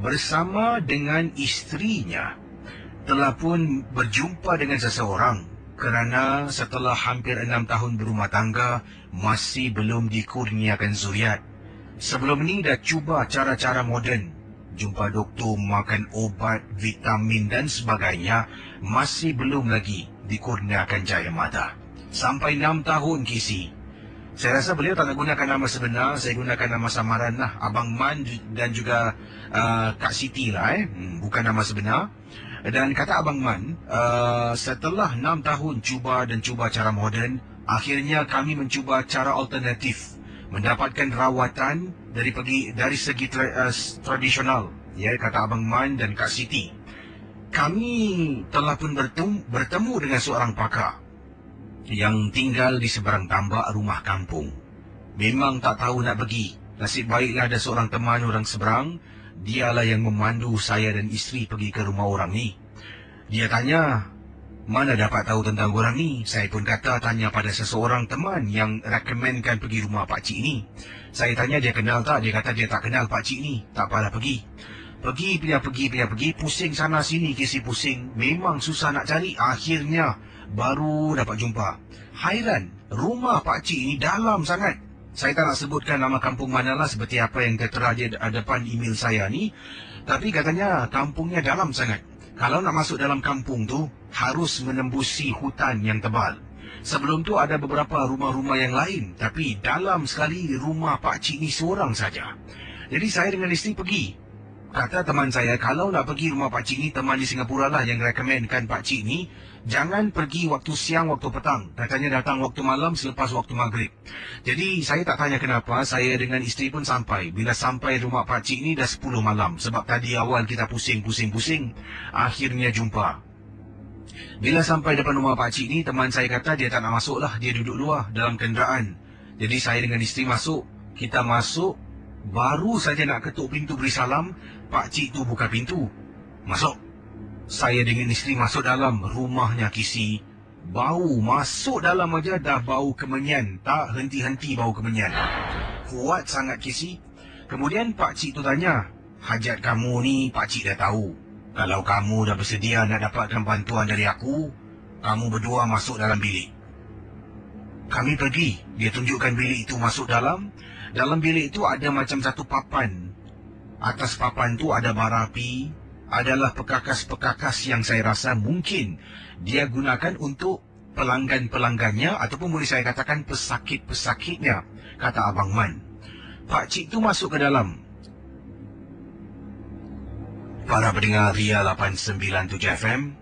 bersama dengan isterinya telah pun berjumpa dengan seseorang kerana setelah hampir 6 tahun berumah tangga masih belum dikurniakan zuriat. Sebelum ini dah cuba cara-cara moden, jumpa doktor, makan obat, vitamin dan sebagainya, masih belum lagi dikurniakan cahaya mata. Sampai 6 tahun, Kisi. Saya rasa beliau tak nak gunakan nama sebenar, saya gunakan nama samaran lah, Abang Man dan juga Kak Siti lah, bukan nama sebenar. Dan kata Abang Man, setelah 6 tahun cuba cara moden, akhirnya kami mencuba cara alternatif, mendapatkan rawatan dari segi tradisional, ya, kata Abang Man dan Kak Siti. Kami telah pun bertemu dengan seorang pakar yang tinggal di seberang tambak rumah kampung. Memang tak tahu nak pergi. Nasib baiklah ada seorang teman orang seberang. Dialah yang memandu saya dan isteri pergi ke rumah orang ni. Dia tanya, mana dapat tahu tentang orang ni? Saya pun kata tanya pada seseorang teman yang rekomenkan pergi rumah pakcik ni. Saya tanya dia kenal tak? Dia kata dia tak kenal pakcik ni. Tak apalah pergi. Pergi, pusing sana sini, Kisi pusing. Memang susah nak cari. Akhirnya baru dapat jumpa. Hairan, rumah pakcik ni dalam sangat. Saya tak nak sebutkan nama kampung manalah seperti apa yang tertera di depan email saya ni. Tapi katanya kampungnya dalam sangat. Kalau nak masuk dalam kampung tu, harus menembusi hutan yang tebal. Sebelum tu ada beberapa rumah-rumah yang lain. Tapi dalam sekali rumah pakcik ni seorang saja. Jadi saya dengan isteri pergi. Kata teman saya, kalau nak pergi rumah pakcik ni, teman di Singapura lah yang rekomenkan pakcik ni, jangan pergi waktu siang, waktu petang. Katanya datang waktu malam selepas waktu maghrib. Jadi saya tak tanya kenapa, saya dengan isteri pun sampai. Bila sampai rumah pakcik ni dah 10 malam. Sebab tadi awal kita pusing. Akhirnya jumpa. Bila sampai depan rumah pakcik ni, teman saya kata dia tak nak masuk lah. Dia duduk luar dalam kenderaan. Jadi saya dengan isteri masuk. Kita masuk. Baru saja nak ketuk pintu beri salam, pakcik tu buka pintu. Masuk. Saya dengan isteri masuk dalam rumahnya, Kisi. Bau masuk dalam aja dah bau kemenyan. Tak henti-henti bau kemenyan. Kuat sangat, Kisi. Kemudian pakcik tu tanya, hajat kamu ni pakcik dah tahu. Kalau kamu dah bersedia nak dapatkan bantuan dari aku, kamu berdua masuk dalam bilik. Kami pergi. Dia tunjukkan bilik itu masuk dalam. Dalam bilik itu ada macam satu papan. Atas papan tu ada bara api. Adalah pekakas-pekakas yang saya rasa mungkin dia gunakan untuk pelanggan-pelanggannya ataupun boleh saya katakan pesakit-pesakitnya, kata Abang Man. Pakcik tu masuk ke dalam. Para pendengar Ria 897 FM,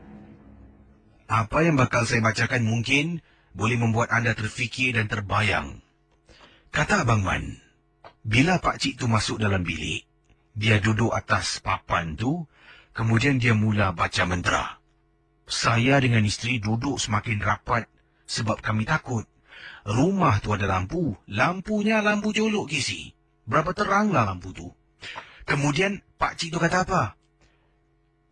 apa yang bakal saya bacakan mungkin boleh membuat anda terfikir dan terbayang. Kata Abang Man, bila pakcik tu masuk dalam bilik, dia duduk atas papan tu, kemudian dia mula baca mantra. Saya dengan isteri duduk semakin rapat sebab kami takut. Rumah tu ada lampu. Lampunya lampu jolok, Kisi. Berapa teranglah lampu tu. Kemudian pakcik tu kata apa?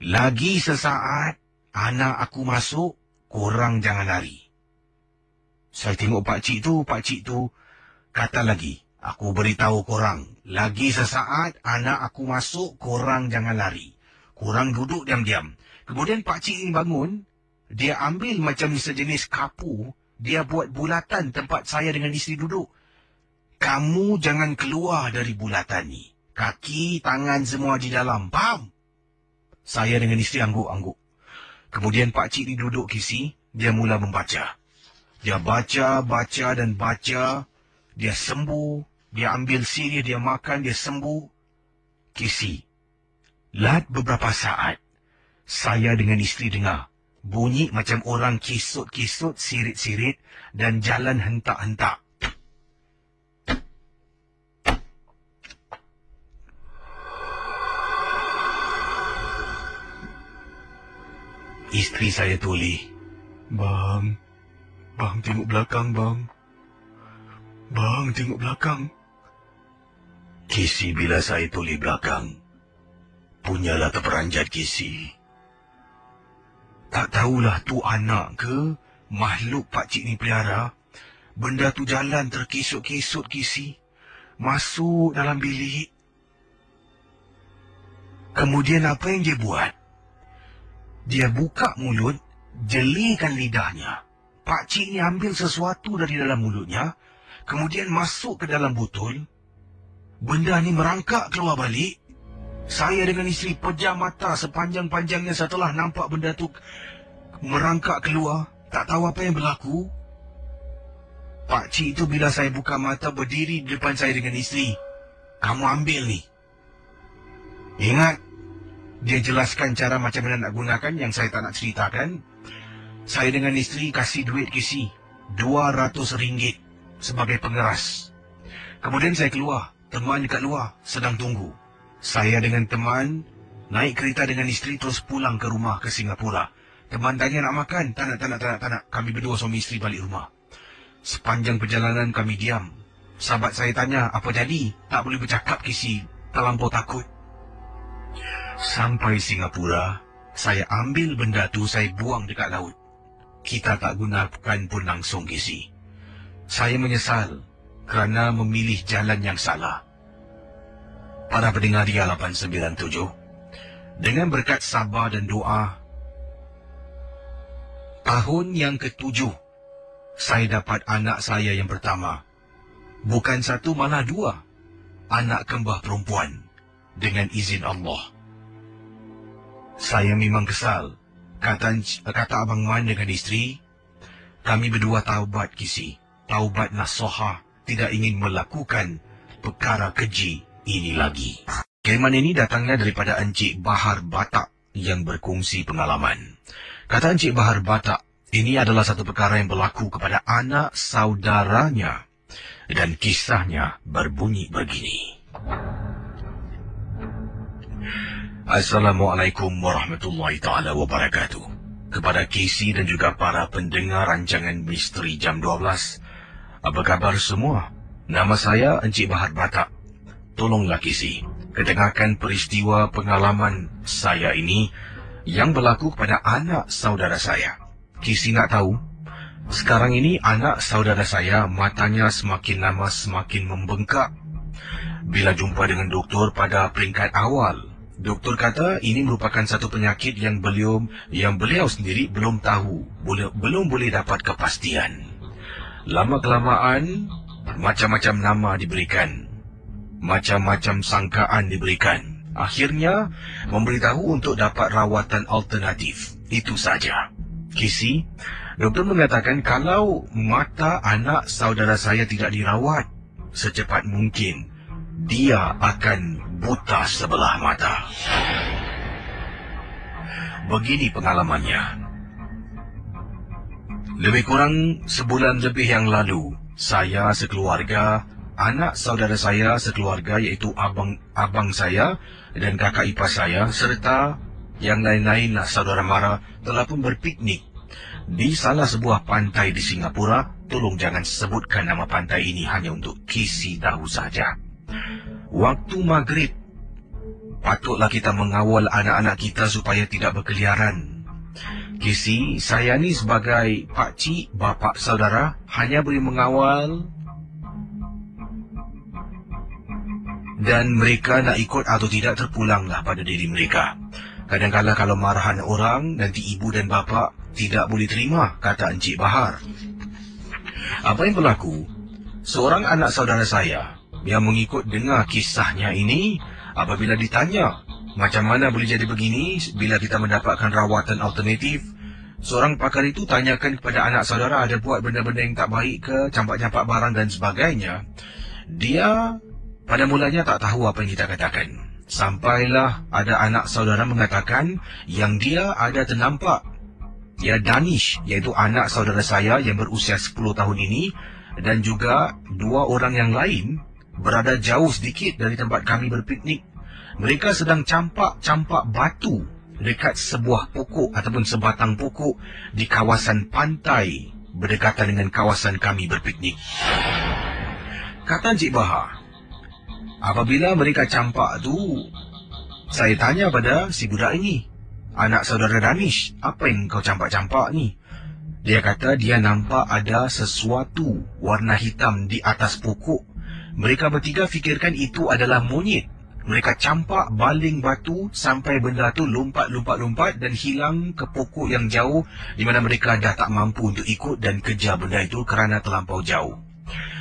Lagi sesaat anak aku masuk, korang jangan lari. Saya tengok pakcik tu kata lagi, aku beritahu korang, lagi sesaat anak aku masuk, korang jangan lari. Korang duduk diam-diam. Kemudian pakcik ini bangun, dia ambil macam sejenis kapu, dia buat bulatan tempat saya dengan isteri duduk. Kamu jangan keluar dari bulatan ni. Kaki, tangan semua di dalam. Faham? Saya dengan isteri angguk-angguk. Kemudian pakcik ni duduk, Kisi. Dia mula membaca. Dia baca dan baca. Dia sembuh. Dia ambil sirih, dia makan, dia sembuh. Kisi. Lat beberapa saat, saya dengan isteri dengar. Bunyi macam orang kisut-kisut, sirit-sirit dan jalan hentak-hentak. Isteri saya toleh. Bang tengok belakang, bang. Bang tengok belakang. Kisi bila saya toleh belakang, punyalah terperanjat Kisi. Tak tahulah tu anak ke, makhluk pakcik ni pelihara. Benda tu jalan terkisut-kisut, Kisi. Masuk dalam bilik. Kemudian apa yang dia buat? Dia buka mulut, jelikan lidahnya. Pakcik ni ambil sesuatu dari dalam mulutnya, kemudian masuk ke dalam botol. Benda ni merangkak keluar balik. Saya dengan isteri pejam mata sepanjang-panjangnya setelah nampak benda tu merangkak keluar. Tak tahu apa yang berlaku. Pakcik itu bila saya buka mata berdiri di depan saya dengan isteri. Kamu ambil ni. Ingat, dia jelaskan cara macam mana nak gunakan yang saya tak nak ceritakan. Saya dengan isteri kasih duit Kisi. RM200 sebagai pengeras. Kemudian saya keluar. Teman dekat luar sedang tunggu. Saya dengan teman naik kereta dengan isteri terus pulang ke rumah ke Singapura. Teman tanya nak makan. Tak nak. Kami berdua suami isteri balik rumah. Sepanjang perjalanan kami diam. Sahabat saya tanya, apa jadi? Tak boleh bercakap, Kisi. Terlampau takut. Sampai Singapura, saya ambil benda tu, saya buang dekat laut. Kita tak gunakan pun langsung, Kisi. Saya menyesal kerana memilih jalan yang salah. Para pendengar Ria 897, dengan berkat sabar dan doa, tahun yang ke-7, saya dapat anak saya yang pertama. Bukan satu, malah 2. Anak kembar perempuan, dengan izin Allah. Saya memang kesal. Kata Abang Man dengan isteri, kami berdua taubat, Kisi. Taubat nasuhah, tidak ingin melakukan perkara keji ini lagi. Kiriman ini datangnya daripada Encik Bahar Batak yang berkongsi pengalaman. Kata Encik Bahar Batak, ini adalah satu perkara yang berlaku kepada anak saudaranya. Dan kisahnya berbunyi begini. Assalamualaikum warahmatullahi ta'ala wabarakatuh. Kepada Kisi dan juga para pendengar rancangan Misteri Jam 12. Apa khabar semua? Nama saya Encik Bahar Batak. Tolonglah Kisi, kedengarkan peristiwa pengalaman saya ini yang berlaku kepada anak saudara saya. Kisi nak tahu, sekarang ini anak saudara saya matanya semakin lama semakin membengkak. Bila jumpa dengan doktor pada peringkat awal, doktor kata ini merupakan satu penyakit yang beliau sendiri belum tahu, belum boleh dapat kepastian. Lama-kelamaan, macam-macam nama diberikan. Macam-macam sangkaan diberikan. Akhirnya, memberitahu untuk dapat rawatan alternatif. Itu saja. Kisi, doktor mengatakan kalau mata anak saudara saya tidak dirawat, secepat mungkin, dia akan buta sebelah mata. begini pengalamannya. Lebih kurang sebulan lebih yang lalu, saya sekeluarga, anak saudara saya sekeluarga iaitu abang saya dan kakak ipar saya serta yang lain-lainlah saudara mara telah pun berpiknik di salah sebuah pantai di Singapura. Tolong jangan sebutkan nama pantai ini, hanya untuk kisi tahu saja. Waktu maghrib, patutlah kita mengawal anak-anak kita supaya tidak berkeliaran. Kisi, saya ni sebagai pakcik, bapa saudara, hanya boleh mengawal dan mereka nak ikut atau tidak terpulanglah pada diri mereka. Kadang-kadang kalau marahan orang, nanti ibu dan bapa tidak boleh terima, kata Encik Bahar. Apa yang berlaku? Seorang anak saudara saya yang mengikut dengar kisahnya ini, apabila ditanya macam mana boleh jadi begini bila kita mendapatkan rawatan alternatif, seorang pakar itu tanyakan kepada anak saudara ada buat benda-benda yang tak baik ke, campak-campak barang dan sebagainya. Dia pada mulanya tak tahu apa yang kita katakan. Sampailah ada anak saudara mengatakan yang dia ada ternampak. Ya, Danish, iaitu anak saudara saya yang berusia 10 tahun ini, dan juga 2 orang yang lain berada jauh sedikit dari tempat kami berpiknik. Mereka sedang campak-campak batu dekat sebuah pokok ataupun sebatang pokok di kawasan pantai berdekatan dengan kawasan kami berpiknik. Kata Encik Bahar, apabila mereka campak tu, saya tanya pada si budak ini, anak saudara Danish, apa yang kau campak-campak ni? Dia kata dia nampak ada sesuatu warna hitam di atas pokok. Mereka bertiga fikirkan itu adalah monyet. Mereka campak baling batu sampai benda tu lompat dan hilang ke pokok yang jauh di mana mereka dah tak mampu untuk ikut dan kejar benda itu kerana terlampau jauh.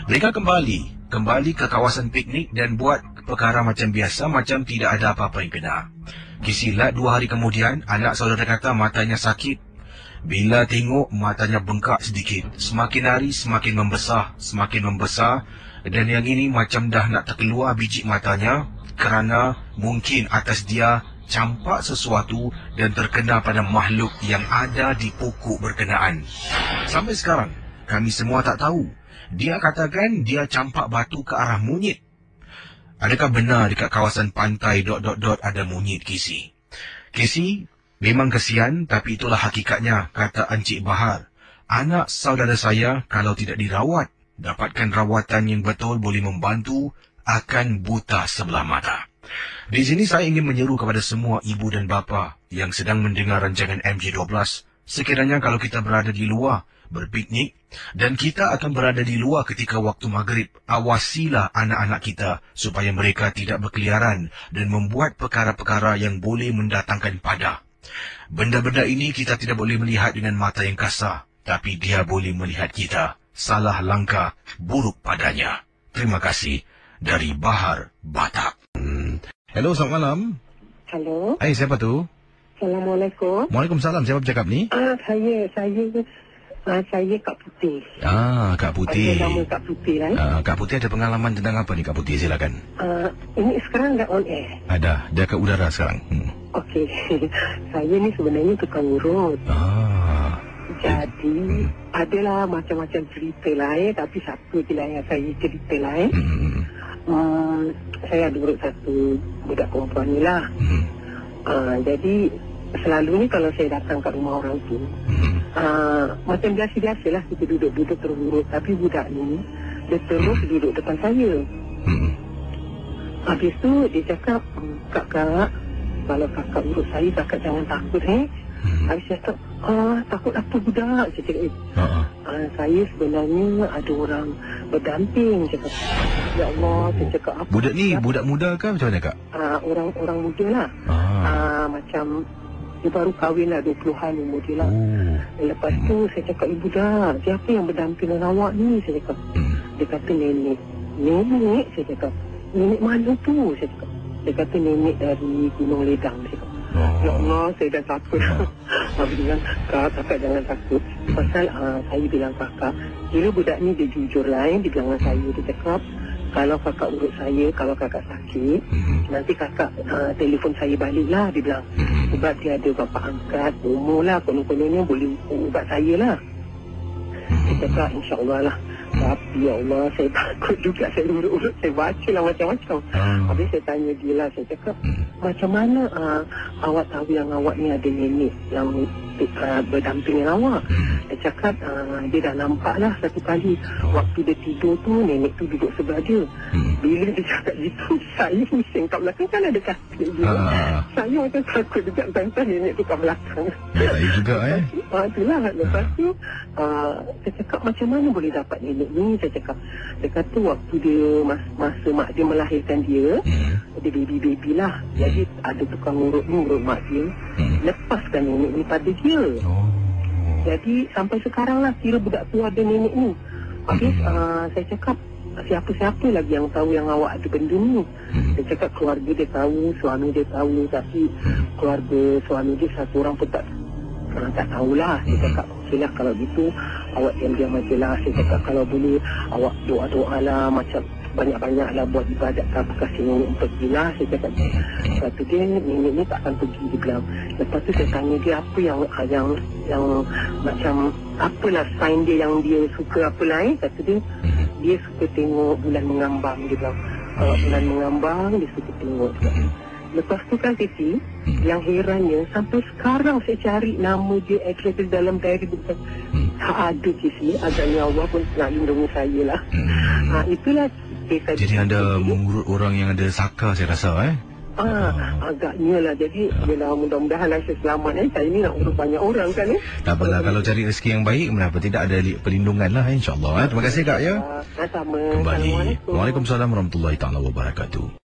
Mereka kembali ke kawasan piknik dan buat perkara macam biasa, macam tidak ada apa-apa yang kena. Kisilat 2 hari kemudian, anak saudara kata matanya sakit. Bila tengok, matanya bengkak sedikit. Semakin hari semakin membesar. Dan yang ini macam dah nak terkeluar biji matanya kerana mungkin atas dia campak sesuatu dan terkena pada makhluk yang ada di pokok berkenaan. Sampai sekarang, kami semua tak tahu. Dia katakan dia campak batu ke arah monyet. Adakah benar dekat kawasan pantai ... ada monyet, Kisi? Kisi, memang kesian, tapi itulah hakikatnya, kata Encik Bahar. Anak saudara saya kalau tidak dirawat, dapatkan rawatan yang betul boleh membantu, akan buta sebelah mata. Di sini saya ingin menyeru kepada semua ibu dan bapa yang sedang mendengar rancangan MJ12, sekiranya kalau kita berada di luar, berpiknik, dan kita akan berada di luar ketika waktu maghrib, awasilah anak-anak kita supaya mereka tidak berkeliaran dan membuat perkara-perkara yang boleh mendatangkan padah. Benda-benda ini kita tidak boleh melihat dengan mata yang kasar, tapi dia boleh melihat kita. Salah langkah, buruk padanya. Terima kasih. Dari Bahar, Batak. Hello, selamat malam. Halo. Hai, siapa tu? Assalamualaikum. Waalaikumsalam, siapa bercakap ni? Saya Kak Putih. Kak Putih. Ada nama Kak Putih kan? Kak Putih ada pengalaman tentang apa ni, Kak Putih? Silakan. Ini sekarang dah on air. Ada, dia ke udara sekarang. Okey. Saya ni sebenarnya tukang urut. Jadi, adalah macam-macam cerita lah tapi satu je lah yang saya cerita lah saya ada urut satu budak perempuan ni lah. Jadi, selalu ni kalau saya datang kat rumah orang tu, macam biasa-biasalah kita duduk-duduk terurut. Tapi budak ni, dia terus duduk depan saya. Habis tu, dia cakap, Kakak, kalau kakak urut saya, kakak jangan takut Habis saya cakap, takut apa budak? Saya cakap, saya sebenarnya ada orang berdamping. Saya cakap, ya Allah, saya cakap apa? Budak ni, budak muda ke macam mana, Kak? Orang muda lah. Macam, dia baru kahwin lah, 20-an umur dia lah. Lepas tu, saya cakap, budak, siapa yang berdamping dengan awak ni? Saya cakap, dia kata nenek. Nenek? Saya cakap, nenek mana tu? Saya cakap, dia kata nenek dari Gunung Ledang. Saya cakap, ya Allah, saya dah takut. Habis bilang, kakak jangan takut. Pasal saya bilang kakak, kira budak ni dia jujur lah. Dia bilang dengan saya, dia cakap, kalau kakak urut saya, kalau kakak sakit, nanti kakak telefon saya balik lah, dia bilang. Sebab dia ada bapa angkat, umur lah, konon-kononnya boleh ubat saya lah. Saya cakap, insyaAllah lah. Tapi ya Allah, saya takut juga. Saya urut-urut, saya baca lah macam-macam. Habis saya tanya dia lah, saya cakap, macam mana awak tahu yang awak ni ada nenek yang berdamping dengan awak? Dia cakap, dia dah nampak lah satu kali. Waktu dia tidur tu, nenek tu duduk sebelah dia. Bila dia cakap gitu, saya pusing kat belakang, kan ada kaki dia. Saya macam takut juga, bantah nenek tu kat belakang. Saya juga Itulah. Lepas tu saya cakap, macam mana boleh dapat nenek ni? Saya cakap, dia kata waktu dia masa mak dia melahirkan dia, dia baby lah. Jadi ada tukang urut mak dia, lepaskan nenek ni pada dia. Jadi sampai sekarang lah kira budak tu ada nenek ni. Habis saya cakap, siapa-siapa lagi yang tahu yang awak ada benda ni? Dia cakap keluarga dia tahu, suami dia tahu, tapi keluarga suami dia satu orang pun tak tahulah. Dia cakap, okey lah kalau gitu awak diam-diam aja lah. Saya cakap kalau boleh awak doa-doa lah, macam banyak-banyak lah buat ibadat ke apa, kasih nenek pergilah. Saya cakap, kata dia nenek ni takkan pergi, dia bilang. Lepas tu saya tanya dia apa yang macam apalah sign dia yang dia suka apa lain. Kata dia suka tengok bulan mengambang, dia bilang. Kalau bulan mengambang dia suka tengok. Lepas tu kan Siti, yang herannya sampai sekarang saya cari nama dia, address dia dalam diary bukan tak ada Siti. Agaknya Allah pun nak lindungi saya lah. Itulah kisah. Jadi anda mengurut orang yang ada saka, saya rasa agaknya lah. Jadi mudah-mudahan lah saya selamat. Saya ni nak urut banyak orang kan. Tak apalah, kalau cari rezeki yang baik, kenapa tidak ada perlindungan lah, insyaAllah. Terima kasih Kak ya. Sama. Kembali. Waalaikumsalam warahmatullahi taala wabarakatuh.